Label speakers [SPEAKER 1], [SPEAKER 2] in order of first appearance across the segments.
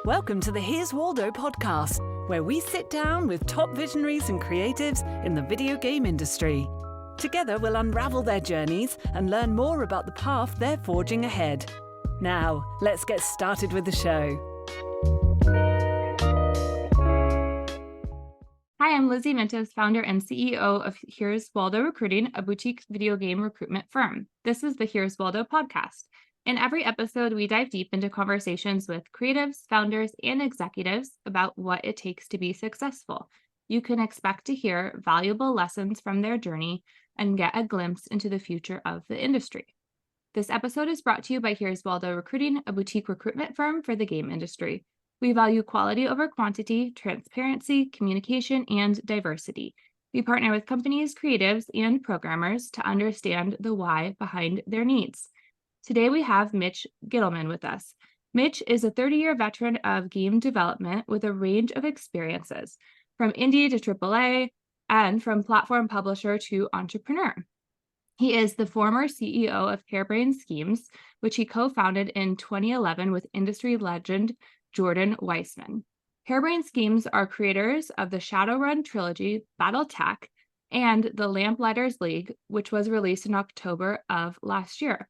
[SPEAKER 1] Welcome to the Here's Waldo podcast, where we sit down with top visionaries and creatives in the video game industry. Together, we'll unravel their journeys and learn more about the path they're forging ahead. Now, let's get started with the show.
[SPEAKER 2] Hi, I'm Lizzie Mintos, founder and CEO of Here's Waldo Recruiting, a boutique video game recruitment firm. This is the Here's Waldo podcast. In every episode, we dive deep into conversations with creatives, founders, and executives about what it takes to be successful. You can expect to hear valuable lessons from their journey and get a glimpse into the future of the industry. This episode is brought to you by Here's Waldo Recruiting, a boutique recruitment firm for the game industry. We value quality over quantity, transparency, communication, and diversity. We partner with companies, creatives, and programmers to understand the why behind their needs. Today, we have Mitch Gitelman with us. Mitch is a 30-year veteran of game development with a range of experiences, from indie to AAA, and from platform publisher to entrepreneur. He is the former CEO of Harebrained Schemes, which he co-founded in 2011 with industry legend Jordan Weissman. Harebrained Schemes are creators of the Shadowrun trilogy, Battletech, and the Lamplighters League, which was released in October of last year.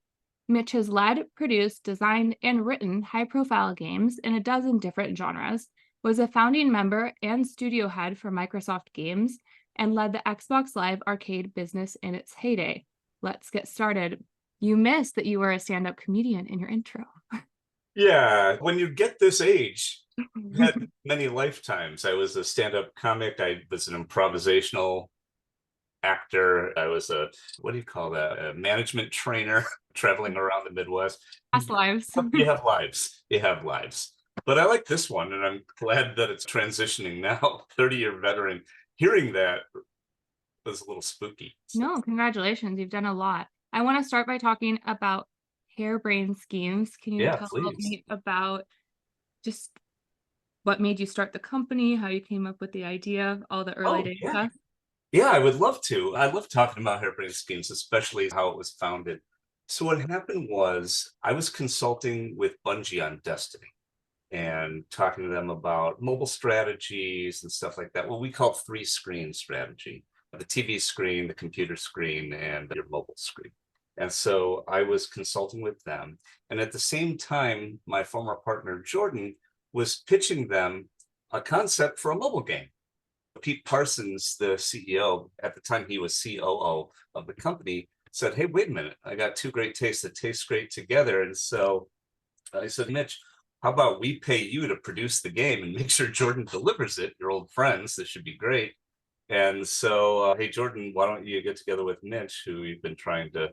[SPEAKER 2] Mitch has led, produced, designed, and written high-profile games in a dozen different genres, was a founding member and studio head for Microsoft Games, and led the Xbox Live arcade business in its heyday. Let's get started. You missed that you were a stand-up comedian in your intro.
[SPEAKER 3] Yeah, when you get this age, I had many lifetimes. I was a stand-up comic. I was an improvisational actor. I was a management trainer traveling around the Midwest.
[SPEAKER 2] Past lives.
[SPEAKER 3] You have lives. You have lives. But I like this one, and I'm glad that it's transitioning now. 30-year veteran. Hearing that was a little spooky.
[SPEAKER 2] No, congratulations. You've done a lot. I want to start by talking about Harebrained Schemes. Can you tell me about just what made you start the company, how you came up with the idea, all the early days stuff?
[SPEAKER 3] Yeah, I would love to. I love talking about Harebrained Schemes, especially how it was founded. So what happened was I was consulting with Bungie on Destiny and talking to them about mobile strategies and stuff like that. What we call three-screen strategy: the TV screen, the computer screen, and your mobile screen. And so I was consulting with them. And at the same time, my former partner, Jordan, was pitching them a concept for a mobile game. Pete Parsons, the CEO, at the time he was COO of the company, said, "Hey, wait a minute, I got two great tastes that taste great together." And so I said, "Mitch, how about we pay you to produce the game and make sure Jordan delivers it? You're old friends, this should be great." And so, hey, Jordan, why don't you get together with Mitch, who we've been trying to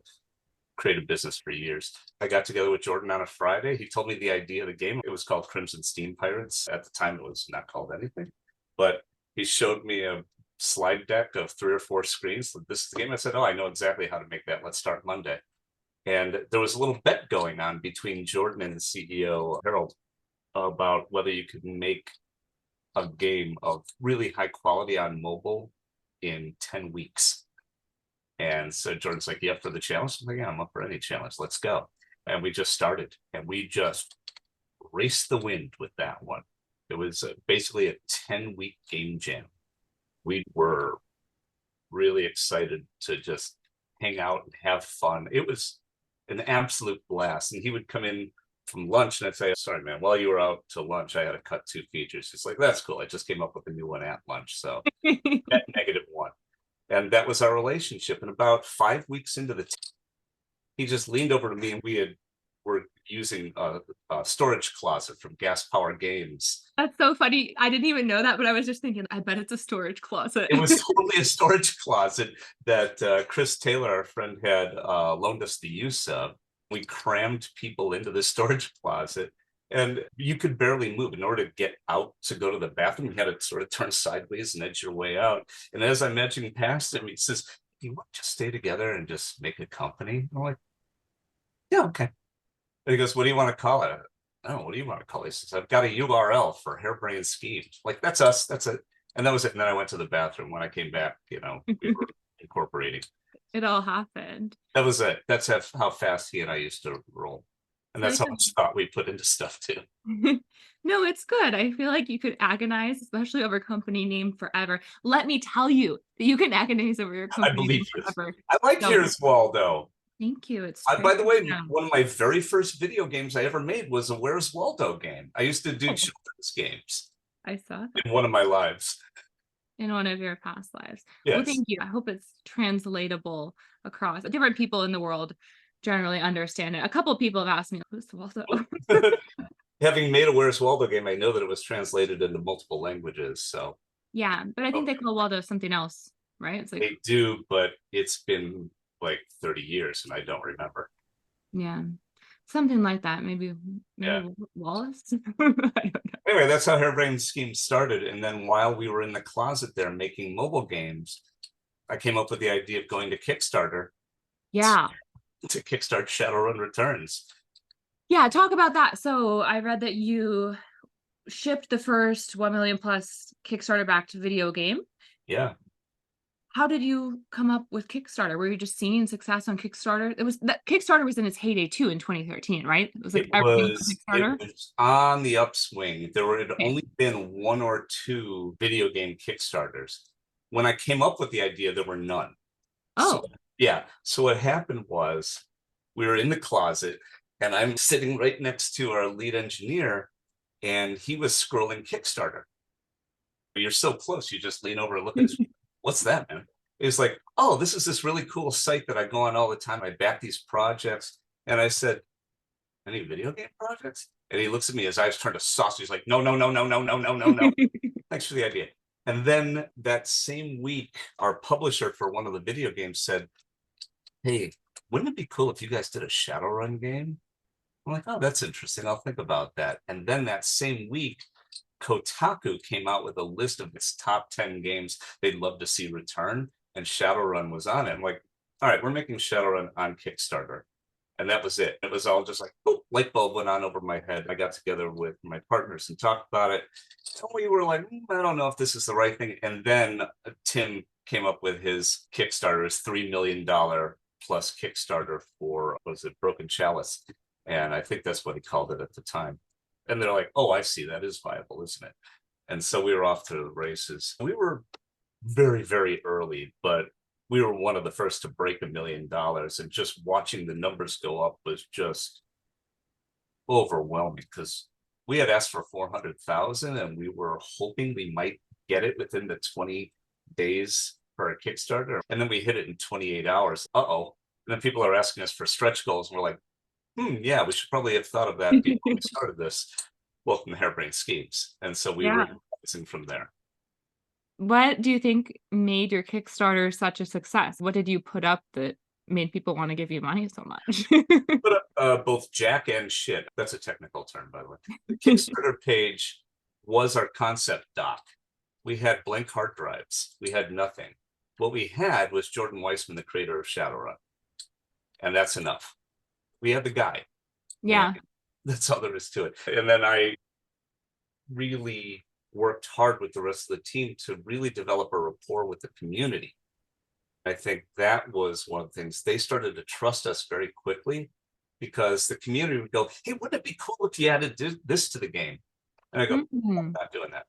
[SPEAKER 3] create a business for years. I got together with Jordan on a Friday. He told me the idea of the game. It was called Crimson Steam Pirates. At the time, it was not called anything, but he showed me a slide deck of 3 or 4 screens. This is the game. I said, "Oh, I know exactly how to make that. Let's start Monday." And there was a little bet going on between Jordan and the CEO, Harold, about whether you could make a game of really high quality on mobile in 10 weeks. And so Jordan's like, "You up for the challenge?" I'm like, "Yeah, I'm up for any challenge. Let's go." And we just started, and we just raced the wind with that one. It was basically a 10-week game jam. We were really excited to just hang out and have fun. It was an absolute blast. And he would come in from lunch, and I'd say, "Sorry, man, while you were out to lunch, I had to cut 2 features." He's like, "That's cool. I just came up with a new one at lunch." So at -1. And that was our relationship. And about 5 weeks into he just leaned over to me, and were using a storage closet from Gas Power Games.
[SPEAKER 2] That's so funny. I didn't even know that, but I was just thinking, I bet it's a storage closet.
[SPEAKER 3] It was totally a storage closet that Chris Taylor, our friend, had loaned us the use of. We crammed people into the storage closet, and you could barely move. In order to get out to go to the bathroom, you had to sort of turn sideways and edge your way out. And as I'm edging past him, he says, "Do you want to just stay together and just make a company?" And I'm like, "Yeah, okay." And he goes, "What do you want to call it?" "Oh, what do you want to call it?" He says, "I've got a URL for Harebrained Schemes." Like, "That's us. That's it." And that was it. And then I went to the bathroom. When I came back, we were incorporating.
[SPEAKER 2] It all happened.
[SPEAKER 3] That was it. That's how fast he and I used to roll. And
[SPEAKER 2] So
[SPEAKER 3] that's how much thought we put into stuff too.
[SPEAKER 2] no, it's good. I feel like you could agonize, especially over company name forever. Let me tell you that you can agonize over your
[SPEAKER 3] I
[SPEAKER 2] company name
[SPEAKER 3] believe you.
[SPEAKER 2] forever.
[SPEAKER 3] I like
[SPEAKER 2] So
[SPEAKER 3] Here's Waldo.
[SPEAKER 2] thank you. It's
[SPEAKER 3] By
[SPEAKER 2] great.
[SPEAKER 3] the way,
[SPEAKER 2] Yeah.
[SPEAKER 3] one of my very first video games I ever made was a Where's Waldo game. I used to do
[SPEAKER 2] Oh,
[SPEAKER 3] children's games
[SPEAKER 2] I saw that
[SPEAKER 3] in one of my lives.
[SPEAKER 2] in one of your past lives. Well,
[SPEAKER 3] Yes.
[SPEAKER 2] thank you. I hope it's translatable across different people in the world generally understand it. A couple of people have asked me, who's Waldo?
[SPEAKER 3] Having made a Where's Waldo game, I know that it was translated into multiple languages. So
[SPEAKER 2] Yeah, but I think they call Waldo something else, right? It's like,
[SPEAKER 3] they do, but it's been like 30 years and I don't remember.
[SPEAKER 2] yeah, something like that. Maybe
[SPEAKER 3] Yeah.
[SPEAKER 2] Wallace. I don't know.
[SPEAKER 3] Anyway, that's how Harebrained Schemes started. And then while we were in the closet there making mobile games, I came up with the idea of going to Kickstarter
[SPEAKER 2] Yeah.
[SPEAKER 3] to kickstart Shadowrun Returns.
[SPEAKER 2] Yeah, talk about that. So I read that you shipped the first 1 million plus Kickstarter backed video game.
[SPEAKER 3] Yeah.
[SPEAKER 2] How did you come up with Kickstarter? Were you just seeing success on Kickstarter? It was that Kickstarter was in its heyday too in 2013, right? It was like everything was Kickstarter.
[SPEAKER 3] It was on the upswing. There had
[SPEAKER 2] Okay.
[SPEAKER 3] only been 1 or 2 video game Kickstarters. When I came up with the idea, there were none.
[SPEAKER 2] Oh,
[SPEAKER 3] So, yeah. So what happened was we were in the closet and I'm sitting right next to our lead engineer and he was scrolling Kickstarter. You're so close. You just lean over and look at his, what's that, man? It's like, oh, this is this really cool site that I go on all the time. I back these projects. And I said, any video game projects? And he looks at me, his eyes turn to sauce. He's like, no, no, no, no, no, no, no, no, no. Thanks for the idea. And then that same week, our publisher for one of the video games said, hey, wouldn't it be cool if you guys did a Shadowrun game? I'm like, oh, that's interesting. I'll think about that. And then that same week, Kotaku came out with a list of its top 10 games they'd love to see return, and Shadowrun was on it. I'm like, all right, we're making Shadowrun on Kickstarter. And that was it. It was all just like, oh, light bulb went on over my head. I got together with my partners and talked about it. So we were like, I don't know if this is the right thing. And then Tim came up with his Kickstarter, his $3 million plus Kickstarter for, was it Broken Chalice? And I think that's what he called it at the time. And they're like, oh, I see, that is viable, isn't it? And so we were off to the races. We were very, very early, but we were one of the first to break $1 million. And just watching the numbers go up was just overwhelming because we had asked for 400,000 and we were hoping we might get it within the 20 days for a Kickstarter. And then we hit it in 28 hours. Uh-oh. And then people are asking us for stretch goals. And we're like, yeah, we should probably have thought of that before we started this. Welcome to Harebrained Schemes. And so we were rising from there.
[SPEAKER 2] What do you think made your Kickstarter such a success? What did you put up that made people want to give you money so much?
[SPEAKER 3] Put up both jack and shit. That's a technical term, by the way. The Kickstarter page was our concept doc. We had blank hard drives. We had nothing. What we had was Jordan Weissman, the creator of Shadowrun. And that's enough. We had the guy.
[SPEAKER 2] Yeah.
[SPEAKER 3] That's all there is to it. And then I really worked hard with the rest of the team to really develop a rapport with the community. I think that was one of the things. They started to trust us very quickly because the community would go, hey, wouldn't it be cool if you added this to the game? And I go, I'm not doing that.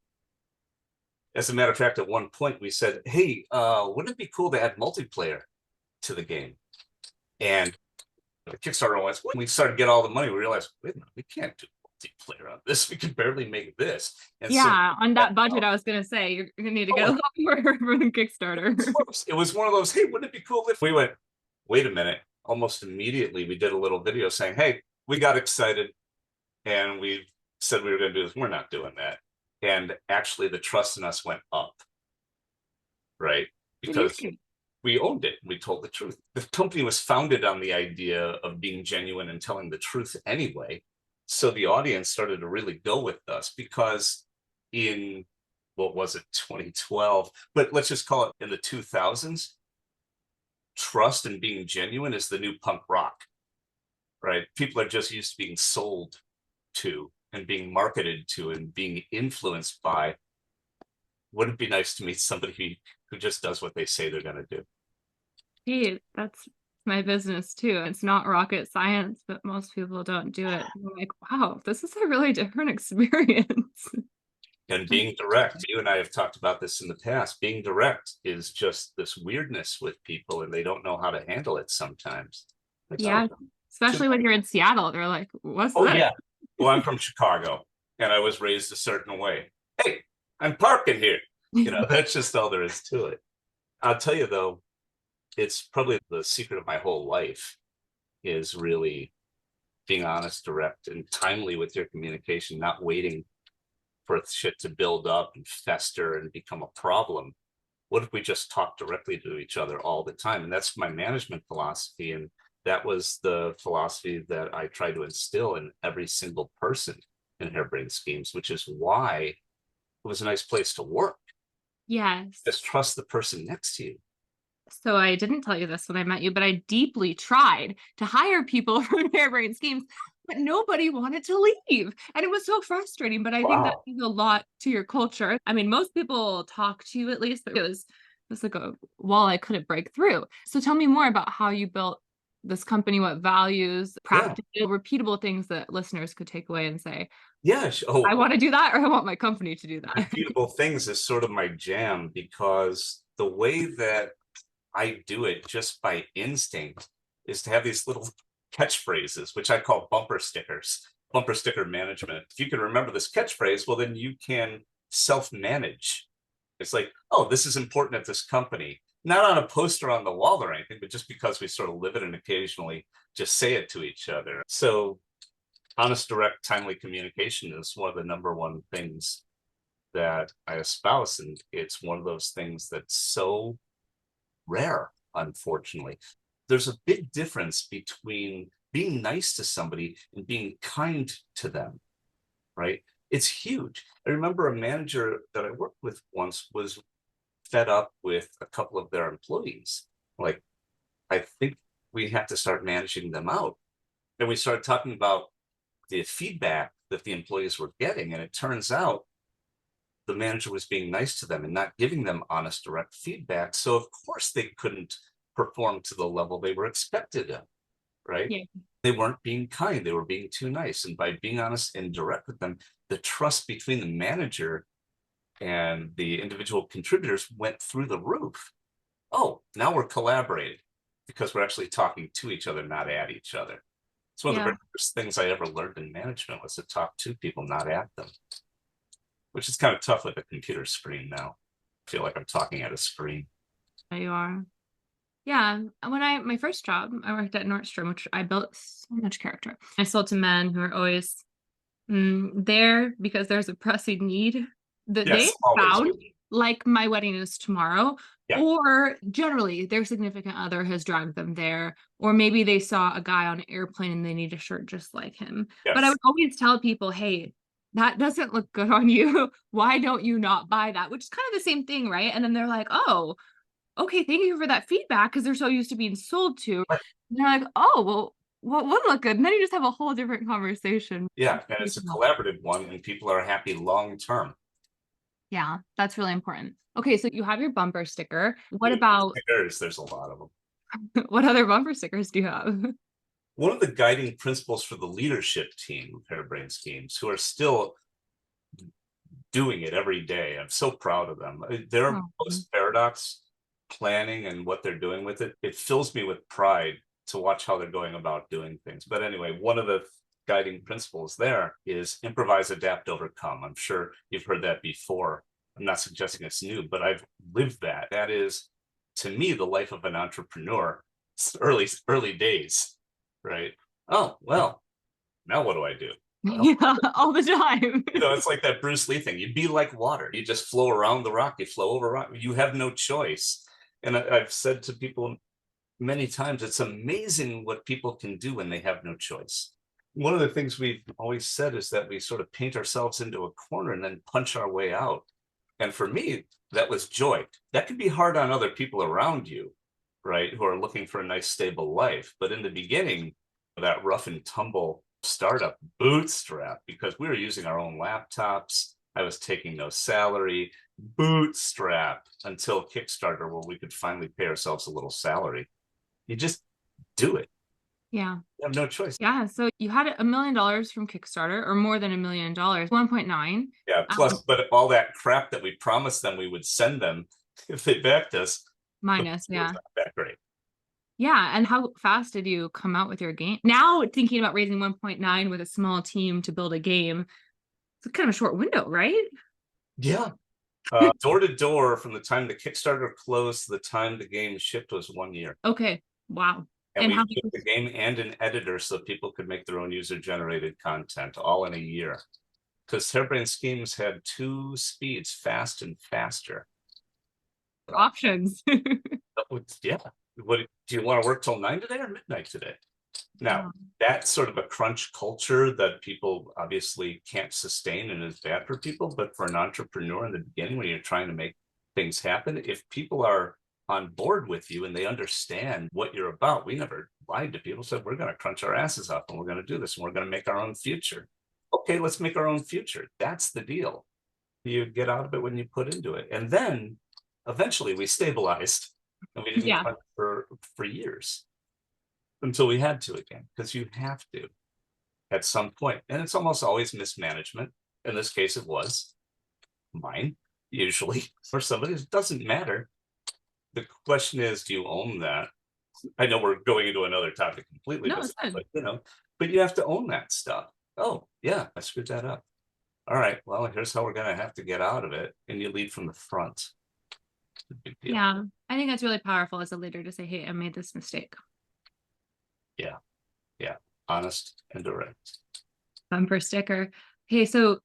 [SPEAKER 3] As a matter of fact, at one point we said, hey, wouldn't it be cool to add multiplayer to the game? And the Kickstarter was, when we started to get all the money, we realized, wait a minute, we can't do multiplayer on this. We can barely make this. And
[SPEAKER 2] yeah, so, on that budget, I was going to say, you're going to need to get a lot more from Kickstarter.
[SPEAKER 3] It was one of those, hey, wouldn't it be cool if we went, wait a minute, almost immediately we did a little video saying, hey, we got excited and we said we were going to do this. We're not doing that. And actually the trust in us went up, right? Because we owned it. We told the truth. The company was founded on the idea of being genuine and telling the truth anyway. So the audience started to really go with us because in, what was it, 2012, but let's just call it in the 2000s, trust and being genuine is the new punk rock, right? People are just used to being sold to and being marketed to and being influenced by. Wouldn't it be nice to meet somebody who just does what they say they're going to do?
[SPEAKER 2] Hey, that's my business too. It's not rocket science, but most people don't do it. I'm like, wow, this is a really different experience.
[SPEAKER 3] And being direct, you and I have talked about this in the past. Being direct is just this weirdness with people, and they don't know how to handle it sometimes. Like,
[SPEAKER 2] Yeah,
[SPEAKER 3] oh,
[SPEAKER 2] especially when you're in Seattle. They're like, what's
[SPEAKER 3] oh
[SPEAKER 2] this?
[SPEAKER 3] yeah. Well, I'm from Chicago, and I was raised a certain way. Hey, I'm parking here. That's just all there is to it. I'll tell you though, it's probably the secret of my whole life is really being honest, direct, and timely with your communication, not waiting for shit to build up and fester and become a problem. What if we just talk directly to each other all the time? And that's my management philosophy. And that was the philosophy that I try to instill in every single person in Harebrained Schemes, which is why it was a nice place to work.
[SPEAKER 2] Yes.
[SPEAKER 3] Just trust the person next to you.
[SPEAKER 2] So I didn't tell you this when I met you, but I deeply tried to hire people from Harebrained Schemes, but nobody wanted to leave. And it was so frustrating. But I think that
[SPEAKER 3] Wow.
[SPEAKER 2] means a lot to your culture. I mean, most people talk to you at least, but it was like a wall I couldn't break through. So tell me more about how you built this company, what values,
[SPEAKER 3] Yeah.
[SPEAKER 2] practical, repeatable things that listeners could take away and say,
[SPEAKER 3] Yeah.
[SPEAKER 2] I want to do that, or I want my company to do that.
[SPEAKER 3] Repeatable things is sort of my jam, because the way that I do it just by instinct is to have these little catchphrases, which I call bumper stickers, bumper sticker management. If you can remember this catchphrase, well, then you can self-manage. It's like, oh, this is important at this company, not on a poster on the wall or anything, but just because we sort of live it and occasionally just say it to each other. So honest, direct, timely communication is one of the number one things that I espouse. And it's one of those things that's so rare, unfortunately. There's a big difference between being nice to somebody and being kind to them, right? It's huge. I remember a manager that I worked with once was fed up with a couple of their employees. Like, I think we have to start managing them out. And we started talking about the feedback that the employees were getting. And it turns out the manager was being nice to them and not giving them honest, direct feedback. So of course they couldn't perform to the level they were expected of, right?
[SPEAKER 2] Yeah.
[SPEAKER 3] They weren't being kind, they were being too nice. And by being honest and direct with them, the trust between the manager and the individual contributors went through the roof. Oh, now we're collaborating because we're actually talking to each other, not at each other. It's one of the very first things I ever learned in management, was to talk to people, not at them, which is kind of tough with a computer screen now. I feel like I'm talking at a screen.
[SPEAKER 2] There you are. Yeah. When my first job, I worked at Nordstrom, which I built so much character. I sold to men who are always there because there's a pressing need that they
[SPEAKER 3] Yes, always.
[SPEAKER 2] found, like my wedding is tomorrow,
[SPEAKER 3] Yeah.
[SPEAKER 2] or generally their significant other has dragged them there, or maybe they saw a guy on an airplane and they need a shirt just like him.
[SPEAKER 3] Yes.
[SPEAKER 2] But I would always tell people, hey, that doesn't look good on you. Why don't you not buy that? Which is kind of the same thing, right? And then they're like, oh, okay, thank you for that feedback, because they're so used to being sold to.
[SPEAKER 3] Right.
[SPEAKER 2] And they're like, oh, well, what would look good? And then you just have a whole different conversation.
[SPEAKER 3] Yeah, and it's a collaborative one, and people are happy long term.
[SPEAKER 2] Yeah, that's really important. Okay, so you have your bumper sticker. What about
[SPEAKER 3] There's a lot of them.
[SPEAKER 2] what other bumper stickers do you have?
[SPEAKER 3] One of the guiding principles for the leadership team of Harebrained Schemes, who are still doing it every day, I'm so proud of them. Their post-paradox planning and what they're doing with it, it fills me with pride to watch how they're going about doing things. But anyway, one of the guiding principles there is improvise, adapt, overcome. I'm sure you've heard that before. I'm not suggesting it's new, but I've lived that. That is, to me, the life of an entrepreneur. It's early days, right? Oh, well, now what do I do? Well,
[SPEAKER 2] Yeah, all the time.
[SPEAKER 3] it's like that Bruce Lee thing. You be like water. You just flow around the rock. You flow over rock. You have no choice. And I've said to people many times, it's amazing what people can do when they have no choice. One of the things we've always said is that we sort of paint ourselves into a corner and then punch our way out. And for me, that was joy. That can be hard on other people around you, right, who are looking for a nice, stable life. But in the beginning, that rough and tumble startup bootstrap, because we were using our own laptops. I was taking no salary, bootstrap until Kickstarter, where we could finally pay ourselves a little salary. You just do it.
[SPEAKER 2] Yeah.
[SPEAKER 3] You have no choice.
[SPEAKER 2] Yeah. So you had $1 million from Kickstarter, or more than $1 million, 1.9.
[SPEAKER 3] Yeah. Plus, but all that crap that we promised them we would send them if they backed us,
[SPEAKER 2] Minus,
[SPEAKER 3] it was
[SPEAKER 2] yeah.
[SPEAKER 3] not that great.
[SPEAKER 2] Yeah. And how fast did you come out with your game? Now thinking about raising 1.9 with a small team to build a game, it's kind of a short window, right?
[SPEAKER 3] Yeah. Door to door, from the time the Kickstarter closed to the time the game shipped, was 1 year.
[SPEAKER 2] Okay. Wow.
[SPEAKER 3] And we
[SPEAKER 2] how
[SPEAKER 3] shipped the game and an editor so people could make their own user-generated content all in a year. Because Harebrained Schemes had 2 speeds, fast and faster.
[SPEAKER 2] options?
[SPEAKER 3] Yeah. What do you want to work till 9 today or midnight today? Now, that's sort of a crunch culture that people obviously can't sustain and is bad for people. But for an entrepreneur in the beginning, when you're trying to make things happen, if people are on board with you and they understand what you're about, we never lied to people, said we're going to crunch our asses up and we're going to do this and we're going to make our own future. Okay, let's make our own future. That's the deal. You get out of it when you put into it. And then eventually we stabilized and we didn't crunch for years. Until we had to again, because you have to at some point. And it's almost always mismanagement. In this case, it was mine, usually, or somebody. It doesn't matter. The question is, do you own that? I know we're going into another topic completely,
[SPEAKER 2] No, it's
[SPEAKER 3] but but you have to own that stuff. Oh, yeah, I screwed that up. All right, well, here's how we're going to have to get out of it. And you lead from the front. It's a big deal.
[SPEAKER 2] Yeah, I think that's really powerful as a leader to say, hey, I made this mistake.
[SPEAKER 3] Yeah. Yeah. Honest and direct.
[SPEAKER 2] Bumper sticker. Hey, so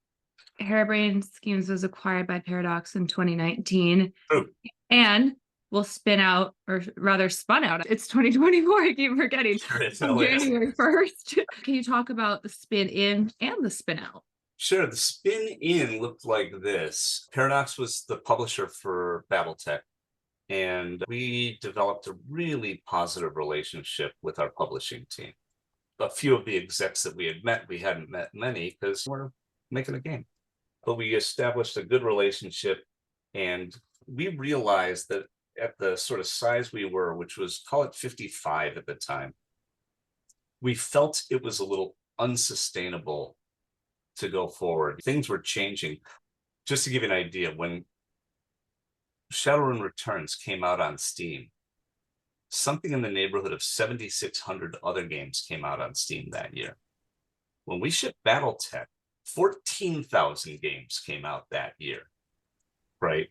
[SPEAKER 2] Harebrained Schemes was acquired by Paradox in 2019.
[SPEAKER 3] True.
[SPEAKER 2] And will spin out, or rather spun out. It's 2024. I keep forgetting. January 1st. Can you talk about the spin in and the spin out?
[SPEAKER 3] Sure. The spin in looked like this. Paradox was the publisher for Battletech. And we developed a really positive relationship with our publishing team. A few of the execs that we had met, we hadn't met many because we're making a game. But we established a good relationship, and we realized that at the sort of size we were, which was, call it 55 at the time, we felt it was a little unsustainable to go forward. Things were changing. Just to give you an idea, when Shadowrun Returns came out on Steam, something in the neighborhood of 7,600 other games came out on Steam that year. When we shipped Battletech, 14,000 games came out that year, right?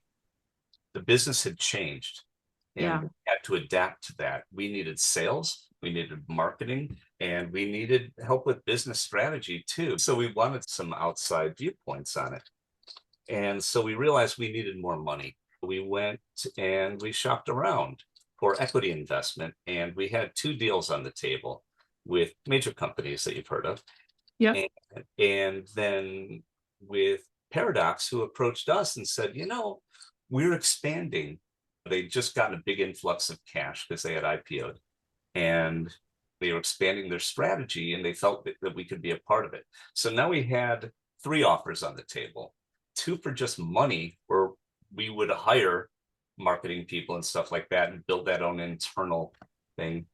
[SPEAKER 3] The business had changed, and we had to adapt to that. We needed sales, we needed marketing, and we needed help with business strategy too. So we wanted some outside viewpoints on it. And so we realized we needed more money. We went and we shopped around for equity investment, and we had 2 deals on the table with major companies that you've heard of.
[SPEAKER 2] Yeah.
[SPEAKER 3] And then with Paradox, who approached us and said, we're expanding. They just gotten a big influx of cash because they had IPO'd, and they were expanding their strategy, and they felt that we could be a part of it. So now we had 3 offers on the table, 2 for just money, where we would hire marketing people and stuff like that and build that own internal thing.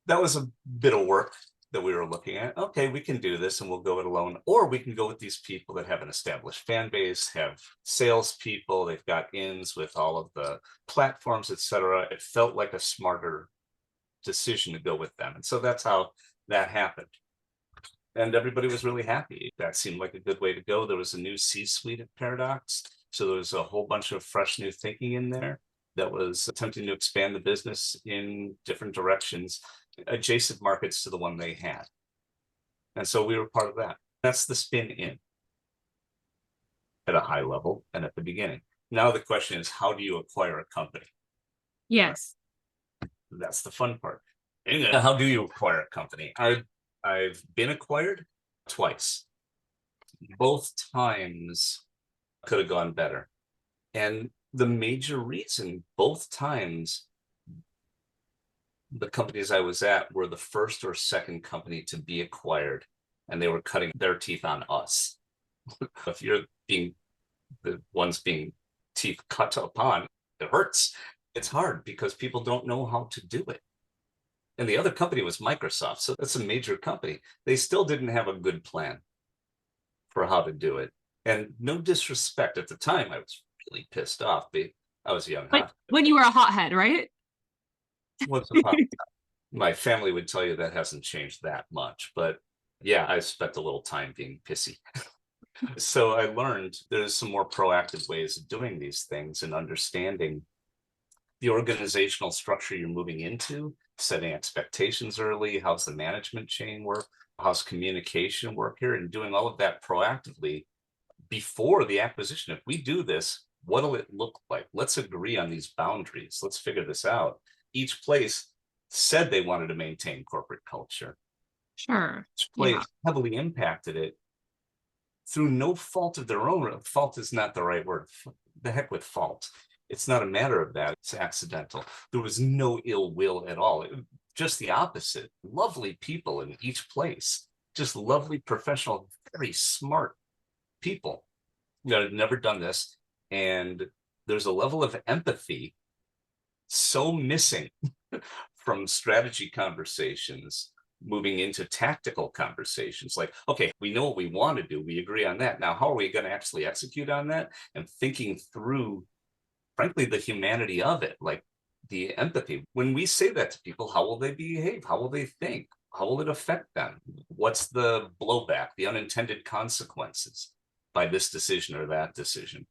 [SPEAKER 3] That was a bit of work that we were looking at. Okay, we can do this and we'll go it alone. Or we can go with these people that have an established fan base, have salespeople, they've got ins with all of the platforms, etc. It felt like a smarter decision to go with them. And so that's how that happened. And everybody was really happy. That seemed like a good way to go. There was a new C-suite at Paradox. So there was a whole bunch of fresh new thinking in there that was attempting to expand the business in different directions, adjacent markets to the one they had. And so we were part of that. That's the spin in at a high level and at the beginning. Now the question is, how do you acquire a company?
[SPEAKER 2] Yes.
[SPEAKER 3] That's the fun part. How do you acquire a company? I've been acquired twice. Both times could have gone better. And the major reason, both times, the companies I was at were the first or second company to be acquired, and they were cutting their teeth on us. If you're being the ones being teeth cut upon, it hurts. It's hard because people don't know how to do it. And the other company was Microsoft. So that's a major company. They still didn't have a good plan for how to do it. And no disrespect, at the time, I was really pissed off. I was young.
[SPEAKER 2] Like when you were a hothead, right?
[SPEAKER 3] Once upon a time. My family would tell you that hasn't changed that much. But yeah, I spent a little time being pissy. So I learned there's some more proactive ways of doing these things and understanding the organizational structure you're moving into, setting expectations early. How's the management chain work? How's communication work here? And doing all of that proactively before the acquisition. If we do this, what'll it look like? Let's agree on these boundaries. Let's figure this out. Each place said they wanted to maintain corporate culture.
[SPEAKER 2] Sure.
[SPEAKER 3] Each place heavily impacted it through no fault of their own. Fault is not the right word. The heck with fault. It's not a matter of that. It's accidental. There was no ill will at all. Just the opposite. Lovely people in each place. Just lovely, professional, very smart people that had never done this. And there's a level of empathy so missing from strategy conversations moving into tactical conversations. Like, okay, we know what we want to do. We agree on that. Now, how are we going to actually execute on that? And thinking through, frankly, the humanity of it, like the empathy. When we say that to people, how will they behave? How will they think? How will it affect them? What's the blowback, the unintended consequences by this decision or that decision?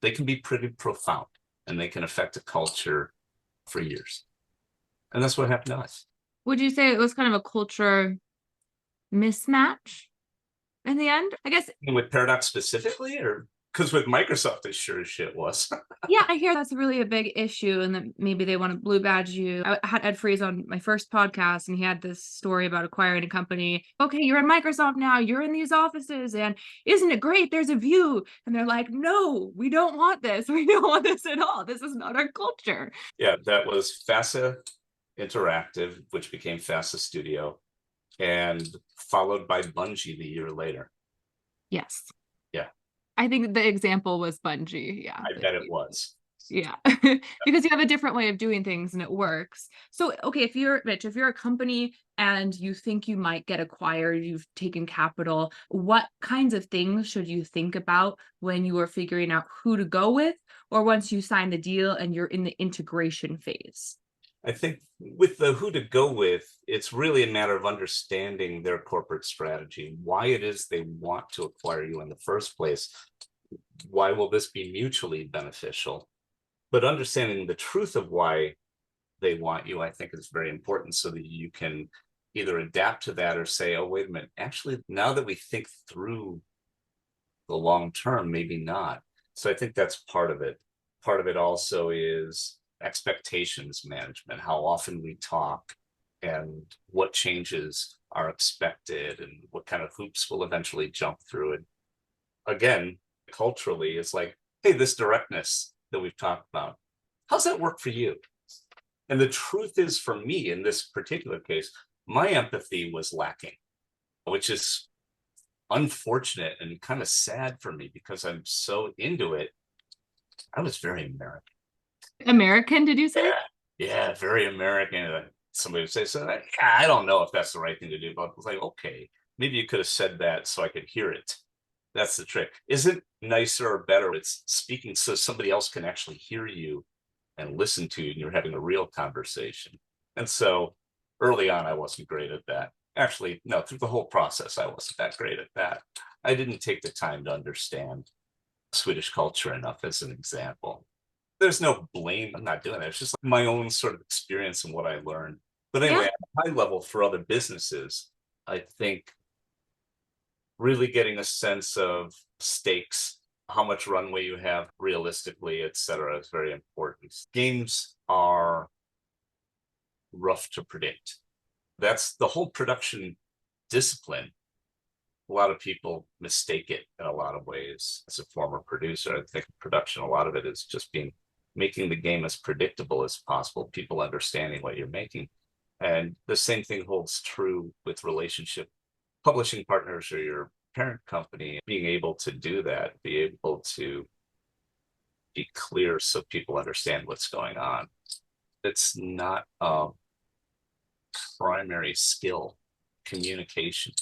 [SPEAKER 3] They can be pretty profound, and they can affect a culture for years. And that's what happened to us.
[SPEAKER 2] Would you say it was kind of a culture mismatch in the end? I guess.
[SPEAKER 3] With Paradox specifically, or because with Microsoft, it sure as shit was.
[SPEAKER 2] Yeah, I hear that's really a big issue, and that maybe they want to blue badge you. I had Ed Freeze on my first podcast, and he had this story about acquiring a company. Okay, you're in Microsoft now. You're in these offices, and isn't it great? There's a view. And they're like, no, we don't want this. We don't want this at all. This is not our culture.
[SPEAKER 3] Yeah, that was FASA Interactive, which became FASA Studio, and followed by Bungie the year later.
[SPEAKER 2] Yes.
[SPEAKER 3] Yeah.
[SPEAKER 2] I think the example was Bungie. Yeah.
[SPEAKER 3] I bet it was.
[SPEAKER 2] Yeah. Because you have a different way of doing things and it works. So, okay, if you're Mitch, if you're a company and you think you might get acquired, you've taken capital, what kinds of things should you think about when you are figuring out who to go with, or once you sign the deal and you're in the integration phase?
[SPEAKER 3] I think with the who to go with, it's really a matter of understanding their corporate strategy, why it is they want to acquire you in the first place. Why will this be mutually beneficial? But understanding the truth of why they want you, I think, is very important, so that you can either adapt to that or say, oh, wait a minute, actually, now that we think through the long term, maybe not. So I think that's part of it. Part of it also is expectations management, how often we talk and what changes are expected and what kind of hoops we'll eventually jump through. And again, culturally, it's like, hey, this directness that we've talked about, how's that work for you? And the truth is, for me, in this particular case, my empathy was lacking, which is unfortunate and kind of sad for me because I'm so into it. I was very American.
[SPEAKER 2] American, did you say?
[SPEAKER 3] Yeah, very American. Somebody would say, so I don't know if that's the right thing to do, but I was like, okay, maybe you could have said that so I could hear it. That's the trick. Isn't nicer or better? It's speaking so somebody else can actually hear you and listen to you, and you're having a real conversation. And so early on, I wasn't great at that. Actually, no, through the whole process, I wasn't that great at that. I didn't take the time to understand Swedish culture enough, as an example. There's no blame. I'm not doing it. It's just my own sort of experience and what I learned. But anyway, at a high level for other businesses, I think really getting a sense of stakes, how much runway you have realistically, et cetera, is very important. Games are rough to predict. That's the whole production discipline. A lot of people mistake it in a lot of ways. As a former producer, I think production, a lot of it is just making the game as predictable as possible, people understanding what you're making. And the same thing holds true with relationship publishing partners or your parent company, being able to do that, be able to be clear so people understand what's going on. It's not primary skill, communication,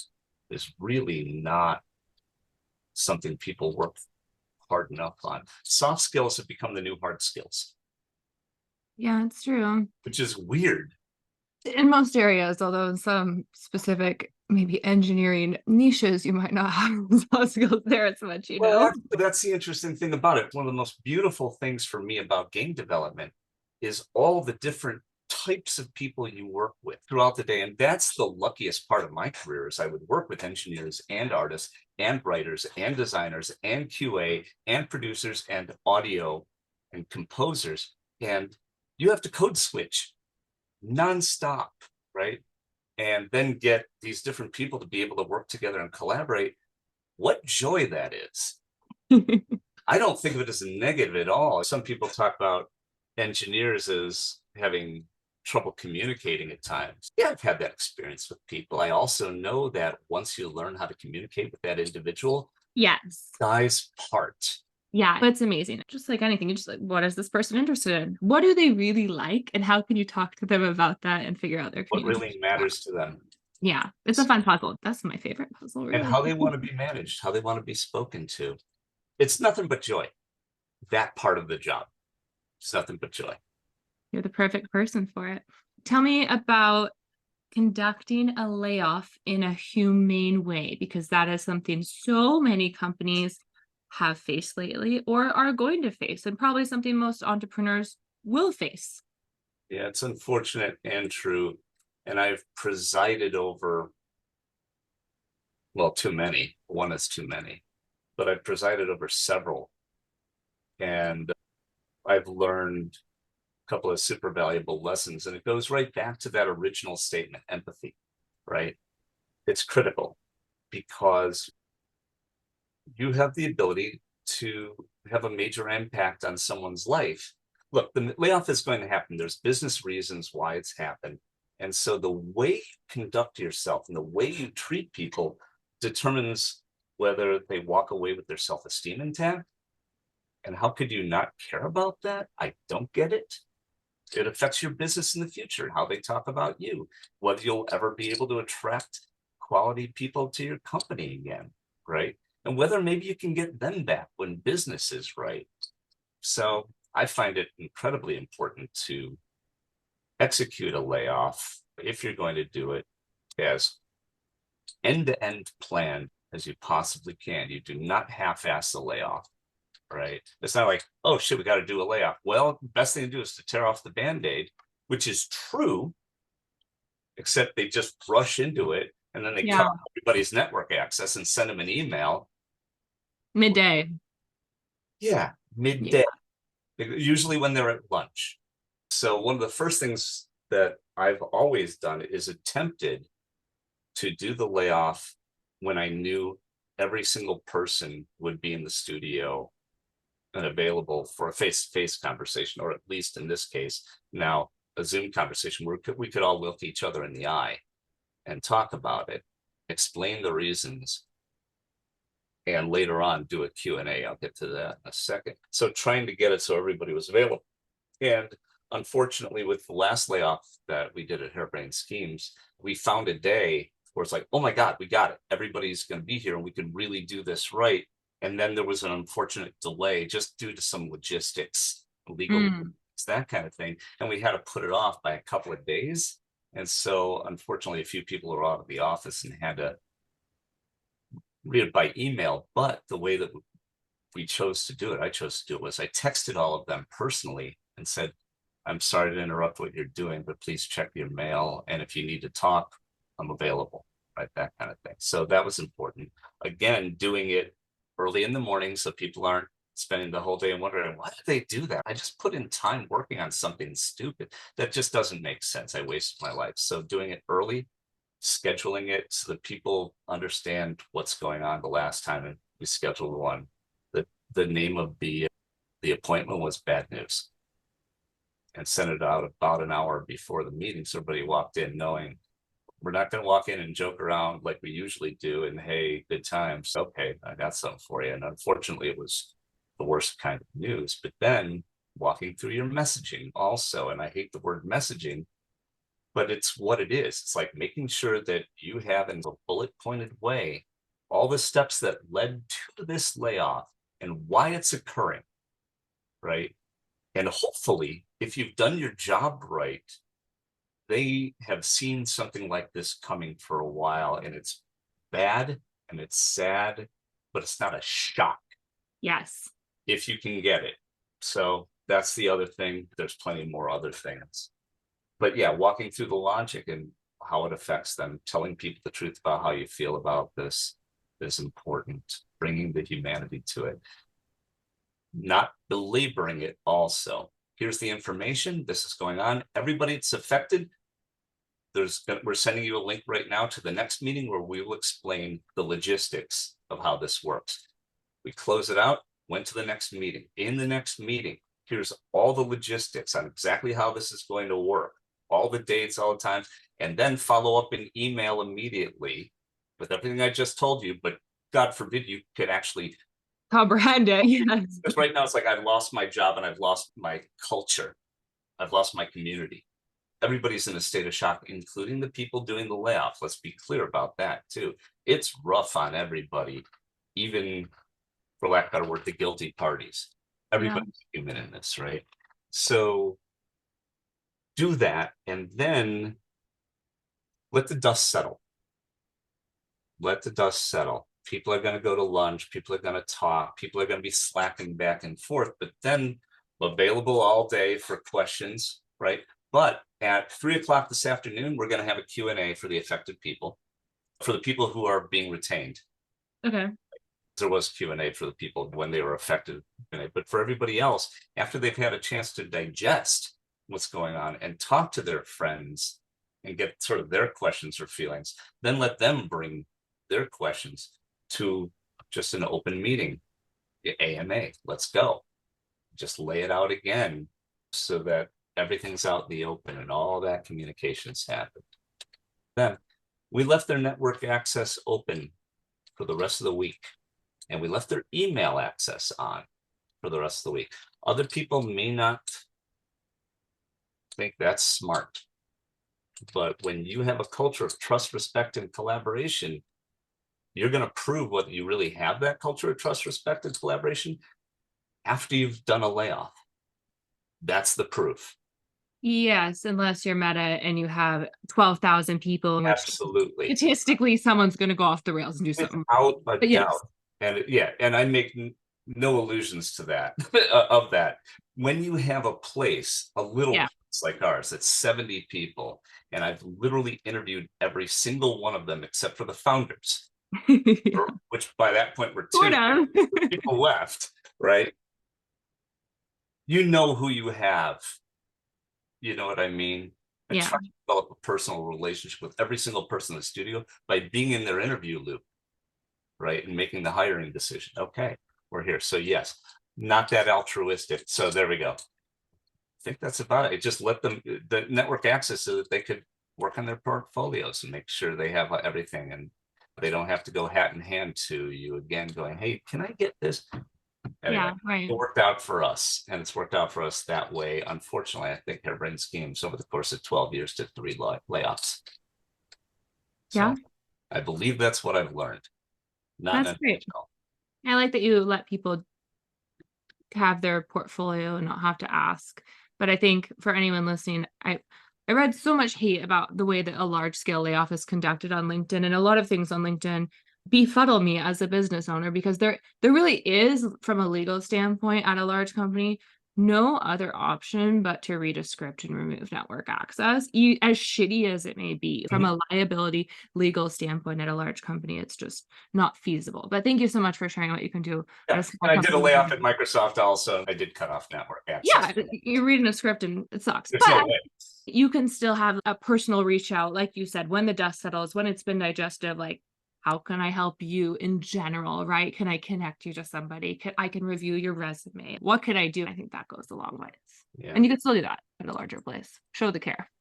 [SPEAKER 3] is really not something people work hard enough on. Soft skills have become the new hard skills.
[SPEAKER 2] Yeah, it's true.
[SPEAKER 3] Which is weird.
[SPEAKER 2] In most areas, although in some specific, maybe engineering niches, you might not have soft skills there as much,
[SPEAKER 3] Well, that's the interesting thing about it. One of the most beautiful things for me about game development is all the different types of people you work with throughout the day. And that's the luckiest part of my career, is I would work with engineers and artists and writers and designers and QA and producers and audio and composers. And you have to code switch nonstop, right? And then get these different people to be able to work together and collaborate. What joy that is. I don't think of it as a negative at all. Some people talk about engineers as having trouble communicating at times. Yeah, I've had that experience with people. I also know that once you learn how to communicate with that individual,
[SPEAKER 2] yes,
[SPEAKER 3] guys part.
[SPEAKER 2] Yeah, it's amazing. Just like anything, you just like, what is this person interested in? What do they really like? And how can you talk to them about that and figure out their
[SPEAKER 3] what really matters to them?
[SPEAKER 2] Yeah, it's a fun puzzle. That's my favorite puzzle, really.
[SPEAKER 3] And how they want to be managed, how they want to be spoken to. It's nothing but joy. That part of the job. It's nothing but joy.
[SPEAKER 2] You're the perfect person for it. Tell me about conducting a layoff in a humane way, because that is something so many companies have faced lately or are going to face, and probably something most entrepreneurs will face.
[SPEAKER 3] Yeah, it's unfortunate and true. And I've presided over, well, too many. One is too many, but I've presided over several. And I've learned a couple of super valuable lessons. And it goes right back to that original statement, empathy, right? It's critical because you have the ability to have a major impact on someone's life. Look, the layoff is going to happen. There's business reasons why it's happened. And so the way you conduct yourself and the way you treat people determines whether they walk away with their self-esteem intact. And how could you not care about that? I don't get it. It affects your business in the future, how they talk about you, whether you'll ever be able to attract quality people to your company again, right? And whether maybe you can get them back when business is right. So I find it incredibly important to execute a layoff, if you're going to do it, as end-to-end planned as you possibly can. You do not half-ass the layoff, right? It's not like, oh shit, we got to do a layoff. Well, the best thing to do is to tear off the Band-Aid, which is true, except they just rush into it and then they cut off everybody's network access and send them an email.
[SPEAKER 2] Midday.
[SPEAKER 3] Yeah, midday. Yeah. Usually when they're at lunch. So one of the first things that I've always done is attempted to do the layoff when I knew every single person would be in the studio and available for a face-to-face conversation, or at least in this case, now a Zoom conversation where we could all look each other in the eye and talk about it, explain the reasons, and later on do a Q&A. I'll get to that in a second. So trying to get it so everybody was available. And unfortunately, with the last layoff that we did at Harebrained Schemes, we found a day where it's like, oh my God, we got it. Everybody's going to be here and we can really do this right. And then there was an unfortunate delay just due to some logistics, legal, that kind of thing. And we had to put it off by a couple of days. And so unfortunately, a few people were out of the office and had to read it by email. But the way that we chose to do it, I chose to do it, was I texted all of them personally and said, I'm sorry to interrupt what you're doing, but please check your mail. And if you need to talk, I'm available, right? That kind of thing. So that was important. Again, doing it early in the morning so people aren't spending the whole day and wondering, why did they do that? I just put in time working on something stupid. That just doesn't make sense. I wasted my life. So doing it early, scheduling it so that people understand what's going on. The last time we scheduled one, the name of the appointment was Bad News, and sent it out about an hour before the meeting. So everybody walked in knowing we're not going to walk in and joke around like we usually do. And hey, good times. Okay, I got something for you. And unfortunately, it was the worst kind of news. But then walking through your messaging also, and I hate the word messaging, but it's what it is. It's like making sure that you have in a bullet pointed way all the steps that led to this layoff and why it's occurring, right? And hopefully, if you've done your job right, they have seen something like this coming for a while, and it's bad and it's sad, but it's not a shock.
[SPEAKER 2] Yes.
[SPEAKER 3] If you can get it. So that's the other thing. There's plenty more other things. But yeah, walking through the logic and how it affects them, telling people the truth about how you feel about this is important, bringing the humanity to it, not belaboring it also. Here's the information. This is going on. Everybody that's affected, we're sending you a link right now to the next meeting where we will explain the logistics of how this works. We close it out, went to the next meeting. In the next meeting, here's all the logistics on exactly how this is going to work, all the dates, all the times, and then follow up in email immediately with everything I just told you. But God forbid you could actually
[SPEAKER 2] comprehend it. Yes.
[SPEAKER 3] Because right now it's like I've lost my job and I've lost my culture. I've lost my community. Everybody's in a state of shock, including the people doing the layoff. Let's be clear about that too. It's rough on everybody, even, for lack of a better word, the guilty parties. Everybody's human in this, right? So do that and then let the dust settle. Let the dust settle. People are going to go to lunch. People are going to talk. People are going to be slacking back and forth, but then available all day for questions, right? But at 3:00 this afternoon, we're going to have a Q&A for the affected people, for the people who are being retained.
[SPEAKER 2] Okay.
[SPEAKER 3] There was Q&A for the people when they were affected, but for everybody else, after they've had a chance to digest what's going on and talk to their friends and get sort of their questions or feelings, then let them bring their questions to just an open meeting, AMA, let's go. Just lay it out again so that everything's out in the open and all that communication's happened. Then we left their network access open for the rest of the week, and we left their email access on for the rest of the week. Other people may not think that's smart, but when you have a culture of trust, respect, and collaboration, you're going to prove whether you really have that culture of trust, respect, and collaboration after you've done a layoff. That's the proof.
[SPEAKER 2] Yes, unless you're Meta and you have 12,000 people. In which
[SPEAKER 3] Absolutely.
[SPEAKER 2] statistically, someone's going to go off the rails and do something.
[SPEAKER 3] Without a
[SPEAKER 2] But
[SPEAKER 3] doubt.
[SPEAKER 2] yes.
[SPEAKER 3] And I make no allusions to that, of that. When you have a place, a little place like ours, that's 70 people, and I've literally interviewed every single one of them except for the founders, which by that point were two people left, right? You know who you have. You know what I mean? I try to develop a personal relationship with every single person in the studio by being in their interview loop, right? And making the hiring decision. Okay, we're here. So yes, not that altruistic. So there we go. I think that's about it. Just let them, the network access, so that they could work on their portfolios and make sure they have everything, and they don't have to go hat in hand to you again going, hey, can I get this? Anyway,
[SPEAKER 2] right.
[SPEAKER 3] It worked out for us, and it's worked out for us that way. Unfortunately, I think Harebrained Schemes over the course of 12 years did 3 layoffs. So I believe that's what I've learned.
[SPEAKER 2] That's great. I like that you let people have their portfolio and not have to ask. But I think for anyone listening, I read so much hate about the way that a large scale layoff is conducted on LinkedIn, and a lot of things on LinkedIn befuddle me as a business owner, because there really is, from a legal standpoint at a large company, no other option but to read a script and remove network access, as shitty as it may be. From a liability legal standpoint at a large company, it's just not feasible. But thank you so much for sharing what you can do.
[SPEAKER 3] And I did a layoff at Microsoft also. I did cut off network access.
[SPEAKER 2] Yeah, you're reading a script and it sucks. There's no way. You can still have a personal reach out, like you said, when the dust settles, when it's been digested, like, how can I help you in general, right? Can I connect you to somebody? I can review your resume. What could I do? I think that goes a long ways. Yeah. And you can still do that at a larger place. Show the care.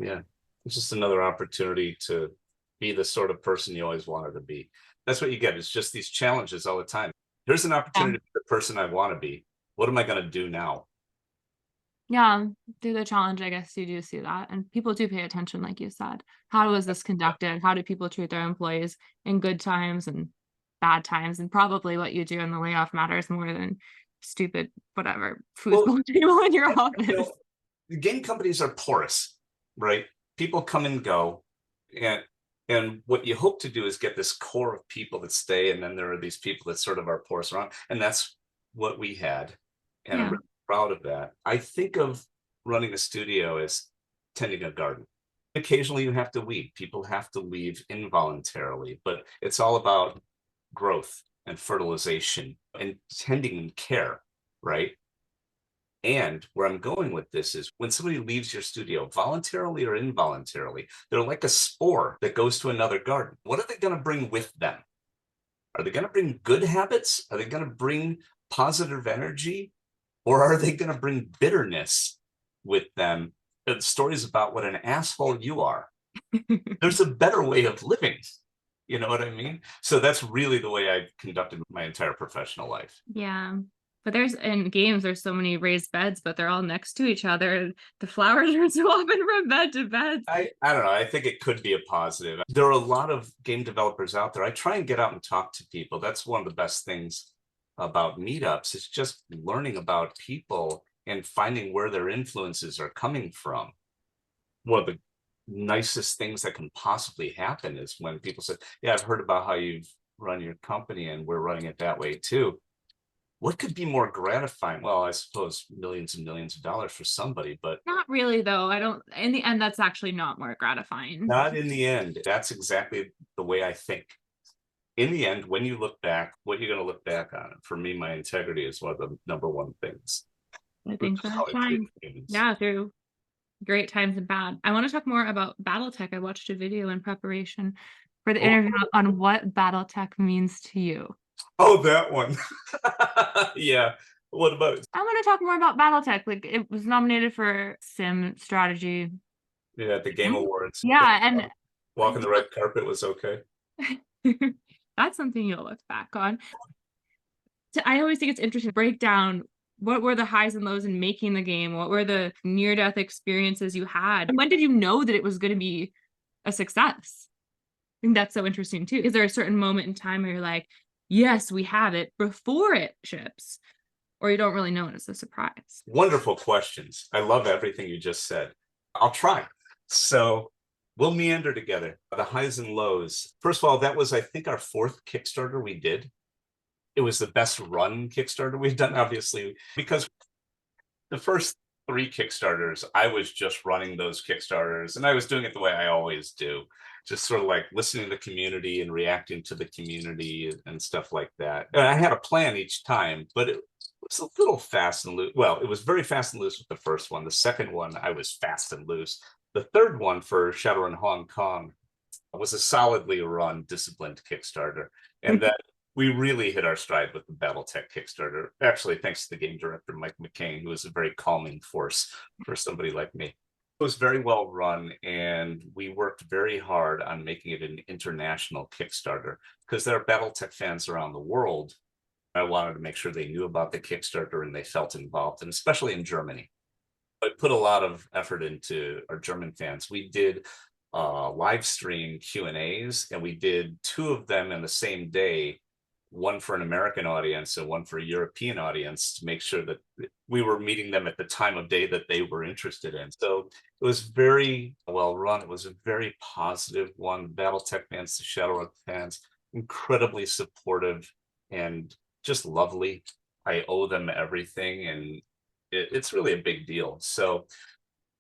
[SPEAKER 3] Yeah. It's just another opportunity to be the sort of person you always wanted to be. That's what you get. It's just these challenges all the time. Here's an opportunity to be the person I want to be. What am I going to do now?
[SPEAKER 2] Yeah, through the challenge, I guess you do see that, and people do pay attention, like you said. How was this conducted? How do people treat their employees in good times and bad times? And probably what you do in the layoff matters more than stupid whatever
[SPEAKER 3] Well,
[SPEAKER 2] foosball table in your
[SPEAKER 3] you
[SPEAKER 2] office.
[SPEAKER 3] know, the game companies are porous, right? People come and go, and what you hope to do is get this core of people that stay, and then there are these people that sort of are porous around, and that's what we had, and I'm
[SPEAKER 2] Yeah.
[SPEAKER 3] really proud of that. I think of running a studio as tending a garden. Occasionally, you have to weed. People have to leave involuntarily, but it's all about growth and fertilization and tending and care, right? And where I'm going with this is when somebody leaves your studio, voluntarily or involuntarily, they're like a spore that goes to another garden. What are they going to bring with them? Are they going to bring good habits? Are they going to bring positive energy? Or are they going to bring bitterness with them? Stories about what an asshole you are. There's a better way of living. You know what I mean? So that's really the way I've conducted my entire professional life.
[SPEAKER 2] Yeah. But there's in games, there's so many raised beds, but they're all next to each other. The flowers are so often from bed to bed.
[SPEAKER 3] I don't know. I think it could be a positive. There are a lot of game developers out there. I try and get out and talk to people. That's one of the best things about meetups. It's just learning about people and finding where their influences are coming from. One of the nicest things that can possibly happen is when people say, yeah, I've heard about how you've run your company and we're running it that way too. What could be more gratifying? Well, I suppose millions and millions of dollars for somebody, but
[SPEAKER 2] Not really, though. I don't, in the end, that's actually not more gratifying.
[SPEAKER 3] not in the end. That's exactly the way I think. In the end, when you look back, what you're going to look back on. For me, my integrity is one of the number one things.
[SPEAKER 2] I
[SPEAKER 3] Which
[SPEAKER 2] think
[SPEAKER 3] is how
[SPEAKER 2] that's
[SPEAKER 3] I treat
[SPEAKER 2] fine.
[SPEAKER 3] humans.
[SPEAKER 2] Yeah, through great times and bad. I want to talk more about Battletech. I watched a video in preparation for the
[SPEAKER 3] Oh,
[SPEAKER 2] interview on what Battletech means to you.
[SPEAKER 3] oh, that one. Yeah. What about it?
[SPEAKER 2] I want to talk more about Battletech. Like it was nominated for Sim Strategy.
[SPEAKER 3] Yeah, at the Game Awards.
[SPEAKER 2] Yeah, and
[SPEAKER 3] Walking the red carpet was okay.
[SPEAKER 2] that's something you'll look back on. I always think it's interesting to break down what were the highs and lows in making the game? What were the near-death experiences you had? And when did you know that it was going to be a success? I think that's so interesting too. Is there a certain moment in time where you're like, yes, we have it before it ships? Or you don't really know and it's a surprise?
[SPEAKER 3] Wonderful questions. I love everything you just said. I'll try. So we'll meander together. The highs and lows. First of all, that was, I think, our fourth Kickstarter we did. It was the best run Kickstarter we've done, obviously, because the first three Kickstarters, I was just running those Kickstarters and I was doing it the way I always do, just sort of like listening to the community and reacting to the community and stuff like that. And I had a plan each time, but it was a little fast and loose. Well, it was very fast and loose with the first one. The second one, I was fast and loose. The third one for Shadowrun Hong Kong was a solidly run, disciplined Kickstarter. And then we really hit our stride with the Battletech Kickstarter. Actually, thanks to the game director, Mike McCain, who was a very calming force for somebody like me. It was very well run, and we worked very hard on making it an international Kickstarter because there are Battletech fans around the world. I wanted to make sure they knew about the Kickstarter and they felt involved, and especially in Germany. I put a lot of effort into our German fans. We did live stream Q&As, and we did two of them in the same day, one for an American audience and one for a European audience, to make sure that we were meeting them at the time of day that they were interested in. So it was very well run. It was a very positive one. Battletech fans, the Shadowrun fans, incredibly supportive and just lovely. I owe them everything, and it's really a big deal. So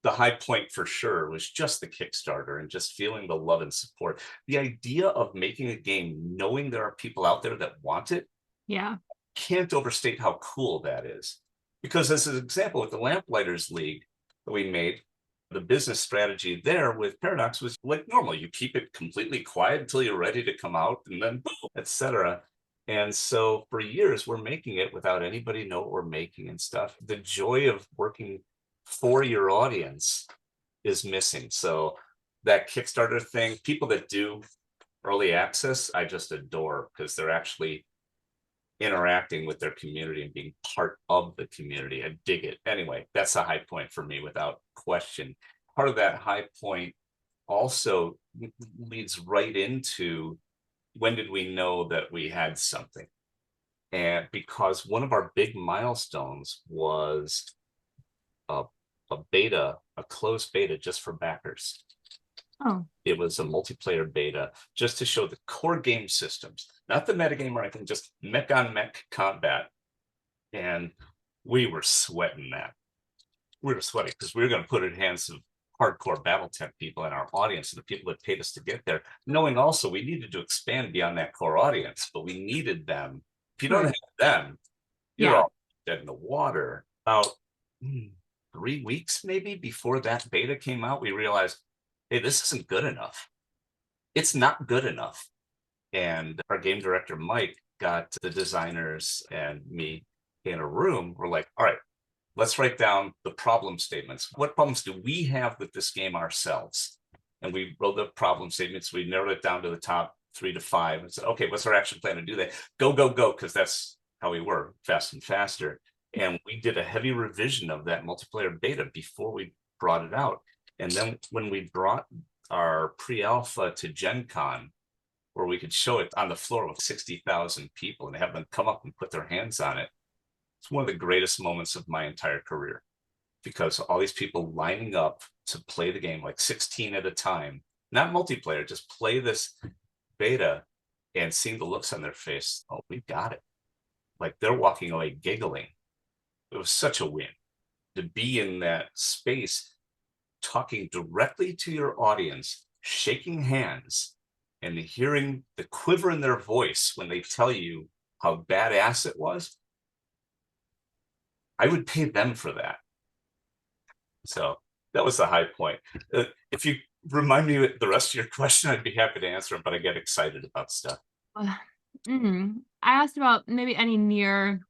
[SPEAKER 3] the high point for sure was just the Kickstarter and just feeling the love and support. The idea of making a game, knowing there are people out there that want it,
[SPEAKER 2] Yeah.
[SPEAKER 3] can't overstate how cool that is. Because as an example, with the Lamplighters League that we made, the business strategy there with Paradox was like normal. You keep it completely quiet until you're ready to come out, and then boom, etc. And so for years, we're making it without anybody know what we're making and stuff. The joy of working for your audience is missing. So that Kickstarter thing, people that do early access, I just adore, because they're actually interacting with their community and being part of the community. I dig it. Anyway, that's a high point for me without question. Part of that high point also leads right into, when did we know that we had something? And because one of our big milestones was a beta, a closed beta just for backers.
[SPEAKER 2] Oh,
[SPEAKER 3] It was a multiplayer beta just to show the core game systems, not the metagame or anything, just mech on mech combat. And we were sweating that. We were sweating because we were going to put it in hands of hardcore Battletech people in our audience and the people that paid us to get there, knowing also we needed to expand beyond that core audience, but we needed them. If you don't have them, you're all dead in the water. About 3 weeks maybe before that beta came out, we realized, hey, this isn't good enough. It's not good enough. And our game director, Mike, got the designers and me in a room. We're like, all right, let's write down the problem statements. What problems do we have with this game ourselves? And we wrote the problem statements. We narrowed it down to the top 3 to 5 and said, okay, what's our action plan to do that? Go, go, go, because that's how we were, fast and faster. And we did a heavy revision of that multiplayer beta before we brought it out. And then when we brought our pre-alpha to Gen Con, where we could show it on the floor with 60,000 people and have them come up and put their hands on it, it's one of the greatest moments of my entire career, because all these people lining up to play the game, like 16 at a time, not multiplayer, just play this beta, and seeing the looks on their face. Oh, we got it. Like they're walking away giggling. It was such a win to be in that space, talking directly to your audience, shaking hands, and hearing the quiver in their voice when they tell you how badass it was. I would pay them for that. So that was the high point. If you remind me the rest of your question, I'd be happy to answer them, but I get excited about stuff.
[SPEAKER 2] I asked about maybe any near.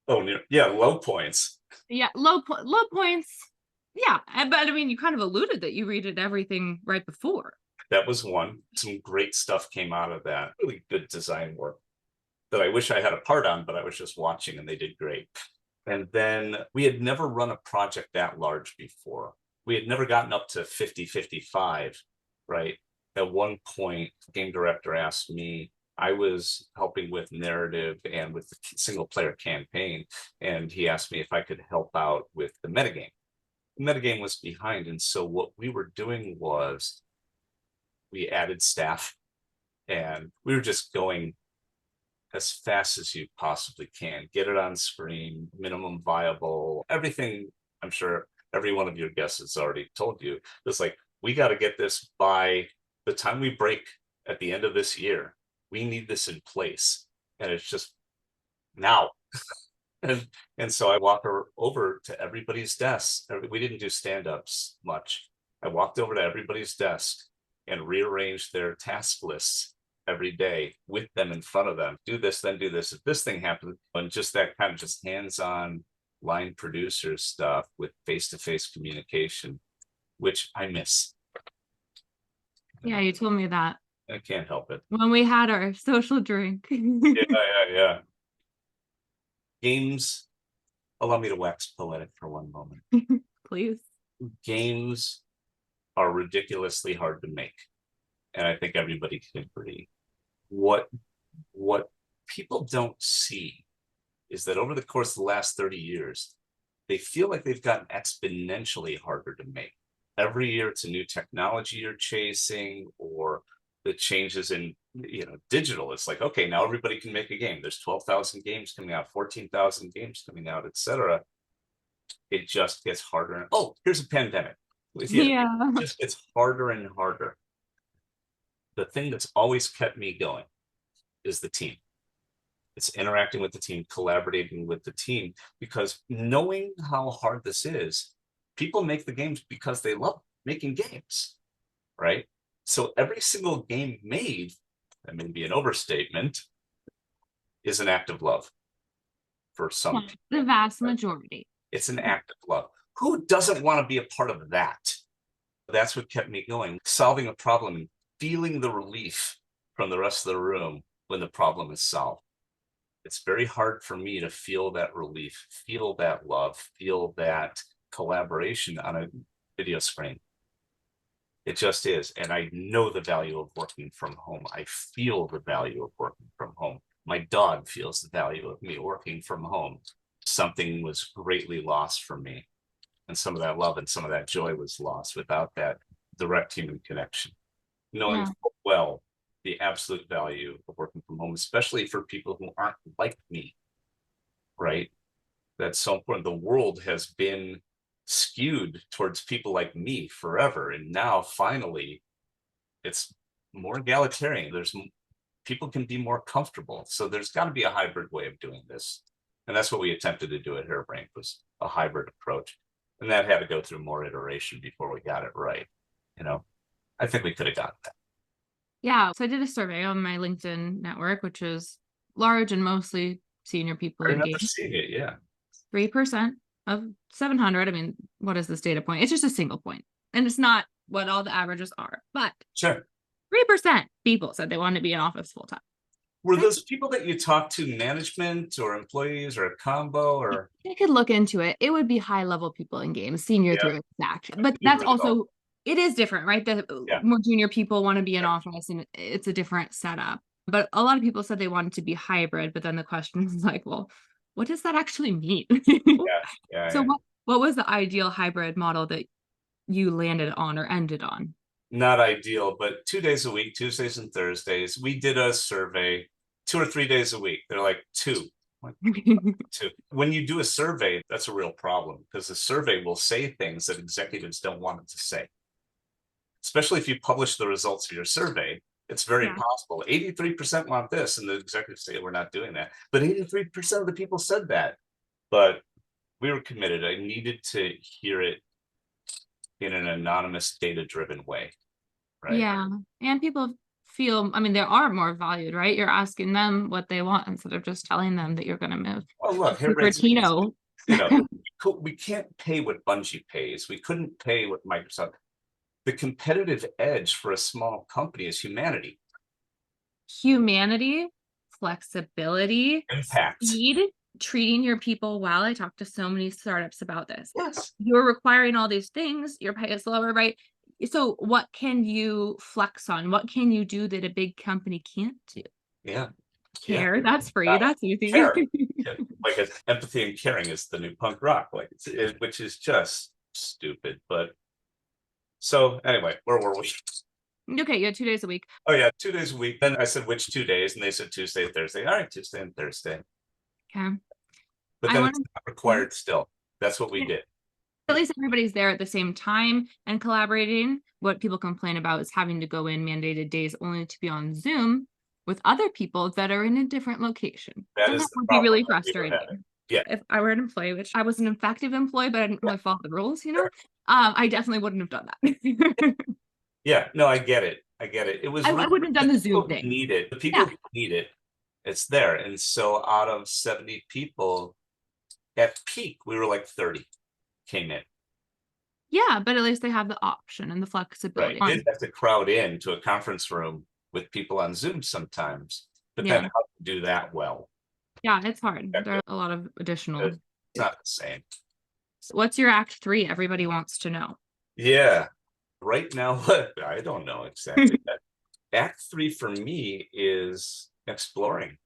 [SPEAKER 3] Oh, yeah, low points.
[SPEAKER 2] Yeah, low points. Yeah, but I mean, you kind of alluded that you redid everything right before.
[SPEAKER 3] That was one. Some great stuff came out of that. Really good design work that I wish I had a part on, but I was just watching and they did great. And then we had never run a project that large before. We had never gotten up to 50, 55, right? At one point, the game director asked me, I was helping with narrative and with the single player campaign. And he asked me if I could help out with the metagame. The metagame was behind. And so what we were doing was we added staff and we were just going as fast as you possibly can. Get it on screen, minimum viable, everything. I'm sure every one of your guests has already told you. It's like, we got to get this by the time we break at the end of this year. We need this in place. And it's just now. and so I walked over to everybody's desk. We didn't do stand-ups much. I walked over to everybody's desk and rearranged their task lists every day with them in front of them. Do this, then do this. If this thing happens, and just that kind of just hands-on line producer stuff with face-to-face communication, which I miss.
[SPEAKER 2] Yeah, you told me that.
[SPEAKER 3] I can't help it.
[SPEAKER 2] When we had our social drink.
[SPEAKER 3] Yeah. Games, allow me to wax poetic for one moment.
[SPEAKER 2] Please.
[SPEAKER 3] Games are ridiculously hard to make. And I think everybody can agree. What people don't see is that over the course of the last 30 years, they feel like they've gotten exponentially harder to make. Every year it's a new technology you're chasing, or the changes in digital. It's like, okay, now everybody can make a game. There's 12,000 games coming out, 14,000 games coming out, etc. It just gets harder. And oh, here's a pandemic.
[SPEAKER 2] Yeah.
[SPEAKER 3] It just gets harder and harder. The thing that's always kept me going is the team. It's interacting with the team, collaborating with the team, because knowing how hard this is, people make the games because they love making games, right? So every single game made, that may be an overstatement, is an act of love for some people.
[SPEAKER 2] The vast majority.
[SPEAKER 3] It's an act of love. Who doesn't want to be a part of that? That's what kept me going, solving a problem and feeling the relief from the rest of the room when the problem is solved. it's very hard for me to feel that relief, feel that love, feel that collaboration on a video screen. It just is. And I know the value of working from home. I feel the value of working from home. My dog feels the value of me working from home. Something was greatly lost for me. And some of that love and some of that joy was lost without that direct human connection. Knowing full well the absolute value of working from home, especially for people who aren't like me, right? That's so important. The world has been skewed towards people like me forever. And now finally, it's more egalitarian. People can be more comfortable. So there's got to be a hybrid way of doing this. And that's what we attempted to do at Harebrained, was a hybrid approach. And that had to go through more iteration before we got it right. I think we could have gotten that.
[SPEAKER 2] Yeah. So I did a survey on my LinkedIn network, which is large and mostly senior people
[SPEAKER 3] I remember
[SPEAKER 2] engaged.
[SPEAKER 3] seeing it, yeah.
[SPEAKER 2] 3% of 700. I mean, what is this data point? It's just a single point, and it's not what all the averages are, but
[SPEAKER 3] Sure.
[SPEAKER 2] 3% people said they wanted to be in office full time.
[SPEAKER 3] Were those people that you talked to management or employees or a combo or?
[SPEAKER 2] I could look into it. It would be high level people in games, senior through exact. But that's also, it is different, right? The more junior people want to be in office, and it's a different setup. But a lot of people said they wanted to be hybrid, but then the question is like, well, what does that actually mean? So what was the ideal hybrid model that you landed on or ended on?
[SPEAKER 3] Not ideal, but 2 days a week, Tuesdays and Thursdays. We did a survey 2 or 3 days a week. They're like, two. Two. When you do a survey, that's a real problem, because the survey will say things that executives don't want it to say. Especially if you publish the results of your survey, it's very possible. 83% want this, and the executives say, we're not doing that. But 83% of the people said that. But we were committed. I needed to hear it in an anonymous, data-driven way. Right?
[SPEAKER 2] Yeah. And people feel, I mean, they are more valued, right? You're asking them what they want instead of just telling them that you're going to move.
[SPEAKER 3] Well, look,
[SPEAKER 2] Cupertino.
[SPEAKER 3] We can't pay what Bungie pays. We couldn't pay what Microsoft. The competitive edge for a small company is humanity.
[SPEAKER 2] Humanity, flexibility,
[SPEAKER 3] impact,
[SPEAKER 2] speed, treating your people well. I talked to so many startups about this.
[SPEAKER 3] Yes.
[SPEAKER 2] You're requiring all these things, your pay is lower, right? So what can you flex on? What can you do that a big company can't do?
[SPEAKER 3] Yeah.
[SPEAKER 2] Care, that's free, that's easy.
[SPEAKER 3] Like empathy and caring is the new punk rock, which is just stupid. But so anyway, where were we?
[SPEAKER 2] Okay, you had 2 days a week.
[SPEAKER 3] Oh yeah, 2 days a week. Then I said, which 2 days? And they said Tuesday and Thursday. All right, Tuesday and Thursday.
[SPEAKER 2] Okay.
[SPEAKER 3] But then it's not required still. That's what we did.
[SPEAKER 2] At least everybody's there at the same time and collaborating. What people complain about is having to go in mandated days only to be on Zoom with other people that are in a different location.
[SPEAKER 3] That
[SPEAKER 2] would be really frustrating.
[SPEAKER 3] Yeah.
[SPEAKER 2] If I were an employee, which I was an effective employee, but I didn't really follow the rules, I definitely wouldn't have done that.
[SPEAKER 3] Yeah, no, I get it. It was
[SPEAKER 2] I wouldn't have done the Zoom thing.
[SPEAKER 3] Need it. The people who need it, it's there. And so out of 70 people at peak, we were like 30 came in.
[SPEAKER 2] Yeah, but at least they have the option and the flexibility.
[SPEAKER 3] Right. You did have to crowd in to a conference room with people on Zoom sometimes, but then how to do that well?
[SPEAKER 2] Yeah, it's hard. There are a lot of additional.
[SPEAKER 3] It's not the same.
[SPEAKER 2] What's your act 3? Everybody wants to know.
[SPEAKER 3] Yeah. Right now, I don't know exactly. Act 3 for me is exploring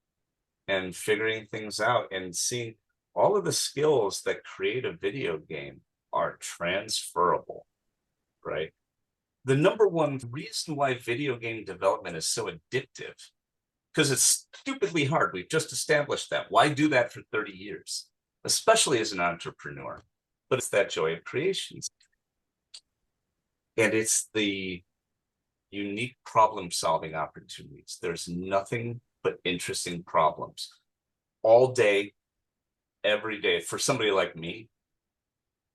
[SPEAKER 3] and figuring things out and seeing all of the skills that create a video game are transferable, right? The number one reason why video game development is so addictive, because it's stupidly hard. We've just established that. Why do that for 30 years, especially as an entrepreneur? But it's that joy of creation. And it's the unique problem-solving opportunities. There's nothing but interesting problems all day, every day. For somebody like me,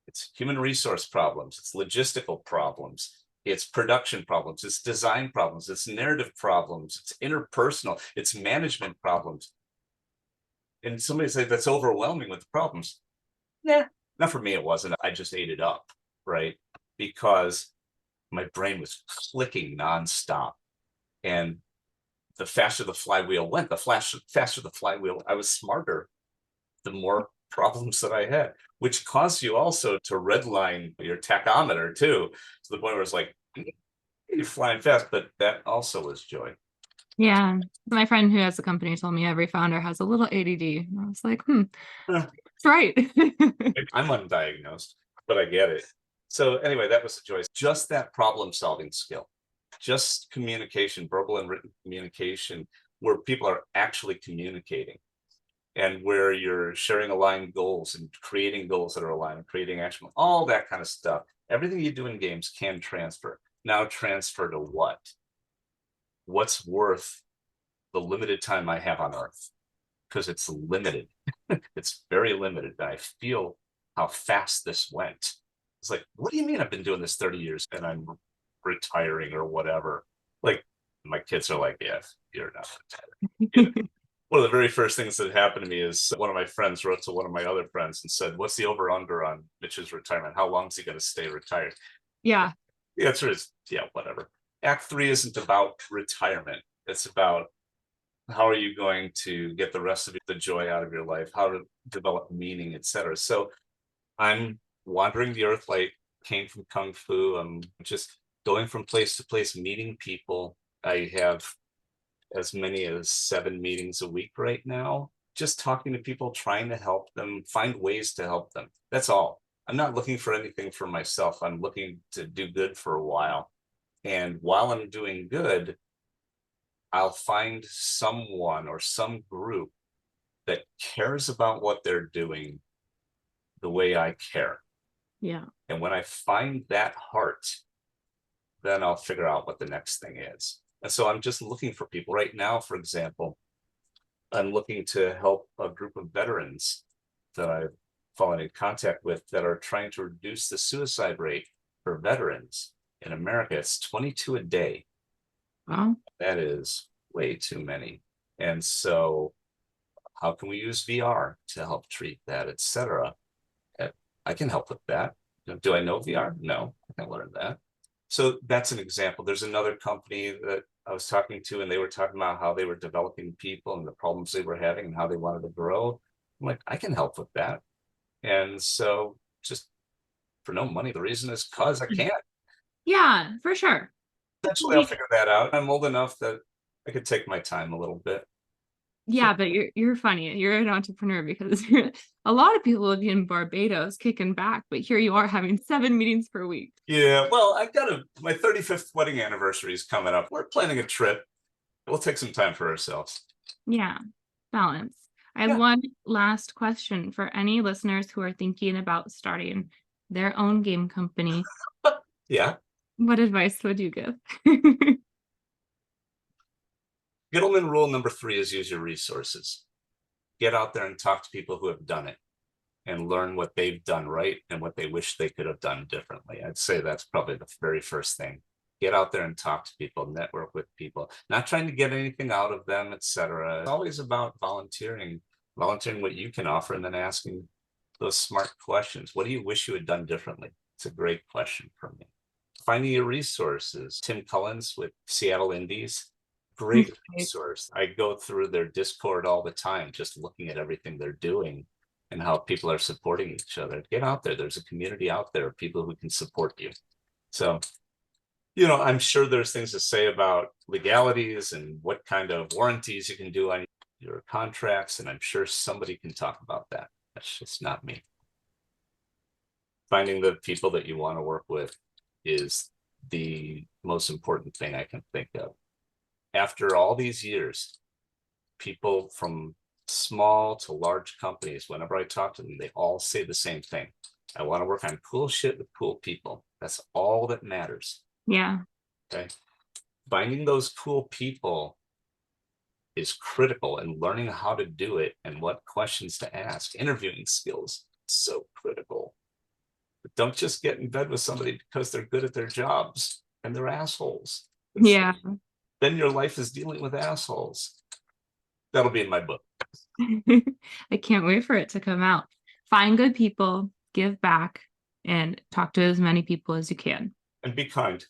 [SPEAKER 3] it's human resource problems, it's logistical problems, it's production problems, it's design problems, it's narrative problems, it's interpersonal, it's management problems. And somebody say that's overwhelming with the problems. Yeah, not for me, it wasn't. I just ate it up, right? Because my brain was clicking nonstop. And the faster the flywheel went, faster the flywheel, I was smarter, the more problems that I had, which caused you also to redline your tachometer too, to the point where it's like, you're flying fast, but that also was joy.
[SPEAKER 2] Yeah. My friend who has a company told me every founder has a little ADD. And I was like, that's right.
[SPEAKER 3] I'm undiagnosed, but I get it. So anyway, that was the joy. Just that problem solving skill, just communication, verbal and written communication, where people are actually communicating and where you're sharing aligned goals and creating goals that are aligned and creating action, all that kind of stuff. Everything you do in games can transfer. Now transfer to what? What's worth the limited time I have on Earth? Because it's limited. It's very limited. I feel how fast this went. It's like, what do you mean I've been doing this 30 years and I'm retiring or whatever? Like, my kids are like, yeah, you're not retiring. One of the very first things that happened to me is one of my friends wrote to one of my other friends and said, what's the over-under on Mitch's retirement? How long is he going to stay retired?
[SPEAKER 2] Yeah.
[SPEAKER 3] The answer is, yeah, whatever. Act 3 isn't about retirement. It's about how are you going to get the rest of the joy out of your life, how to develop meaning, etc. So I'm wandering the earth like came from Kung Fu. I'm just going from place to place, meeting people. I have as many as 7 meetings a week right now, just talking to people, trying to help them, find ways to help them. That's all. I'm not looking for anything for myself. I'm looking to do good for a while. And while I'm doing good, I'll find someone or some group that cares about what they're doing the way I care.
[SPEAKER 2] Yeah.
[SPEAKER 3] And when I find that heart, then I'll figure out what the next thing is. And so I'm just looking for people right now. For example, I'm looking to help a group of veterans that I've fallen in contact with that are trying to reduce the suicide rate for veterans in America. It's 22 a day.
[SPEAKER 2] Wow.
[SPEAKER 3] That is way too many. And so how can we use VR to help treat that, etc.? I can help with that. Do I know VR? No, I can learn that. So that's an example. There's another company that I was talking to, and they were talking about how they were developing people and the problems they were having and how they wanted to grow. I'm like, I can help with that. And so just for no money, the reason is because I can't.
[SPEAKER 2] Yeah, for sure.
[SPEAKER 3] Eventually I'll figure that out. I'm old enough that I could take my time a little bit.
[SPEAKER 2] Yeah, but you're funny. You're an entrepreneur because a lot of people live in Barbados kicking back, but here you are having 7 meetings per week.
[SPEAKER 3] Yeah, well, I've got my 35th wedding anniversary is coming up. We're planning a trip. We'll take some time for ourselves.
[SPEAKER 2] Yeah, balance. I have one last question for any listeners who are thinking about starting their own game company.
[SPEAKER 3] Yeah.
[SPEAKER 2] What advice would you give?
[SPEAKER 3] Gitelman rule number 3 is use your resources. Get out there and talk to people who have done it and learn what they've done right and what they wish they could have done differently. I'd say that's probably the very first thing. Get out there and talk to people, network with people, not trying to get anything out of them, etc. It's always about volunteering what you can offer, and then asking those smart questions. What do you wish you had done differently? It's a great question for me. Finding your resources. Tim Cullens with Seattle Indies, great resource. I go through their Discord all the time, just looking at everything they're doing and how people are supporting each other. Get out there. There's a community out there of people who can support you. So, I'm sure there's things to say about legalities and what kind of warranties you can do on your contracts, and I'm sure somebody can talk about that. That's just not me. Finding the people that you want to work with is the most important thing I can think of. After all these years, people from small to large companies, whenever I talk to them, they all say the same thing. I want to work on cool shit with cool people. That's all that matters.
[SPEAKER 2] Yeah.
[SPEAKER 3] Okay. Finding those cool people is critical, and learning how to do it and what questions to ask. Interviewing skills, so critical. But don't just get in bed with somebody because they're good at their jobs and they're assholes.
[SPEAKER 2] Yeah.
[SPEAKER 3] Then your life is dealing with assholes. That'll be in my book.
[SPEAKER 2] I can't wait for it to come out. Find good people, give back, and talk to as many people as you can.
[SPEAKER 3] And be kind.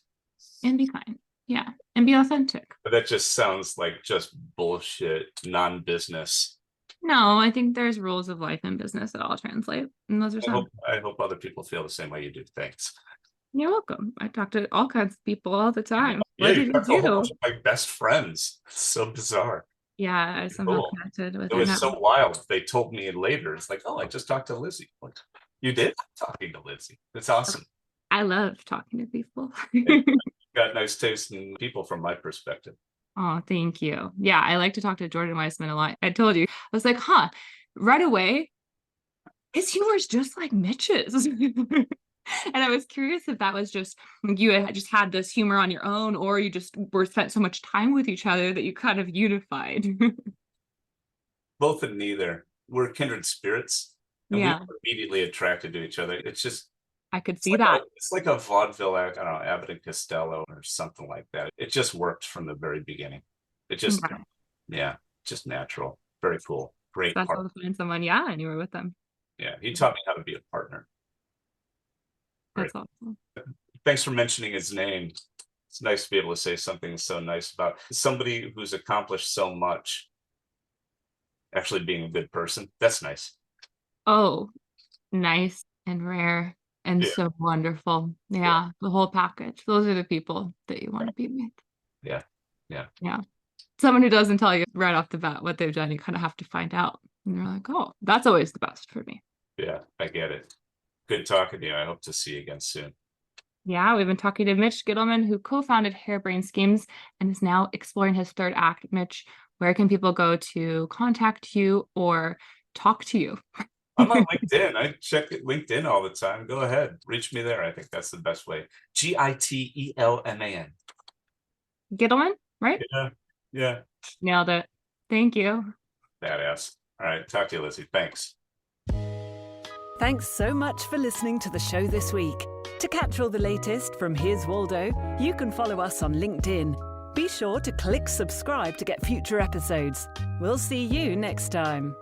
[SPEAKER 2] And be kind. Yeah. And be authentic.
[SPEAKER 3] But that just sounds like just bullshit, non-business.
[SPEAKER 2] No, I think there's rules of life and business that all translate. And those are some.
[SPEAKER 3] I hope other people feel the same way you do. Thanks.
[SPEAKER 2] You're welcome. I talk to all kinds of people all the time.
[SPEAKER 3] Yeah,
[SPEAKER 2] What did you
[SPEAKER 3] talk to a whole
[SPEAKER 2] do?
[SPEAKER 3] bunch of my best friends. It's so bizarre.
[SPEAKER 2] Yeah, I somehow
[SPEAKER 3] Cool.
[SPEAKER 2] connected with
[SPEAKER 3] It
[SPEAKER 2] her
[SPEAKER 3] was
[SPEAKER 2] now.
[SPEAKER 3] so wild. They told me later. It's like, oh, I just talked to Lizzie. Like, you did? I'm talking to Lizzie. It's awesome.
[SPEAKER 2] I love talking to people.
[SPEAKER 3] Got nice taste in people from my perspective.
[SPEAKER 2] Oh, thank you. Yeah, I like to talk to Jordan Weissman a lot. I told you, I was like, right away, his humor is just like Mitch's. And I was curious if that was just you had just had this humor on your own, or you just were spent so much time with each other that you kind of unified.
[SPEAKER 3] Both and neither. We're kindred spirits, and we
[SPEAKER 2] Yeah,
[SPEAKER 3] were immediately attracted to each other. It's just
[SPEAKER 2] I could
[SPEAKER 3] it's
[SPEAKER 2] see
[SPEAKER 3] like
[SPEAKER 2] that.
[SPEAKER 3] it's like a vaudeville act. I don't know, Abbott and Costello or something like that. It just worked from the very beginning. It just
[SPEAKER 2] Okay.
[SPEAKER 3] yeah, just natural. Very cool. Great
[SPEAKER 2] Special
[SPEAKER 3] partner.
[SPEAKER 2] to find someone. Yeah, and you were with them.
[SPEAKER 3] Yeah, he taught me how to be a partner.
[SPEAKER 2] That's awesome.
[SPEAKER 3] Thanks for mentioning his name. It's nice to be able to say something so nice about somebody who's accomplished so much actually being a good person. That's nice.
[SPEAKER 2] Oh, nice and rare and
[SPEAKER 3] Yeah.
[SPEAKER 2] so wonderful. Yeah, the whole package. Those are the people that you want to be with.
[SPEAKER 3] Yeah.
[SPEAKER 2] Someone who doesn't tell you right off the bat what they've done, you kind of have to find out. And you're like, oh, that's always the best for me.
[SPEAKER 3] Yeah, I get it. Good talking to you. I hope to see you again soon.
[SPEAKER 2] Yeah, we've been talking to Mitch Gitelman, who co-founded Harebrained Schemes and is now exploring his third act. Mitch, where can people go to contact you or talk to you?
[SPEAKER 3] I'm on LinkedIn. I check LinkedIn all the time. Go ahead. Reach me there. I think that's the best way. Gitelman.
[SPEAKER 2] Gitelman, right?
[SPEAKER 3] Yeah.
[SPEAKER 2] Nailed it. Thank you.
[SPEAKER 3] Badass. All right. Talk to you, Lizzie. Thanks.
[SPEAKER 1] Thanks so much for listening to the show this week. To catch all the latest from Here's Waldo, you can follow us on LinkedIn. Be sure to click subscribe to get future episodes. We'll see you next time.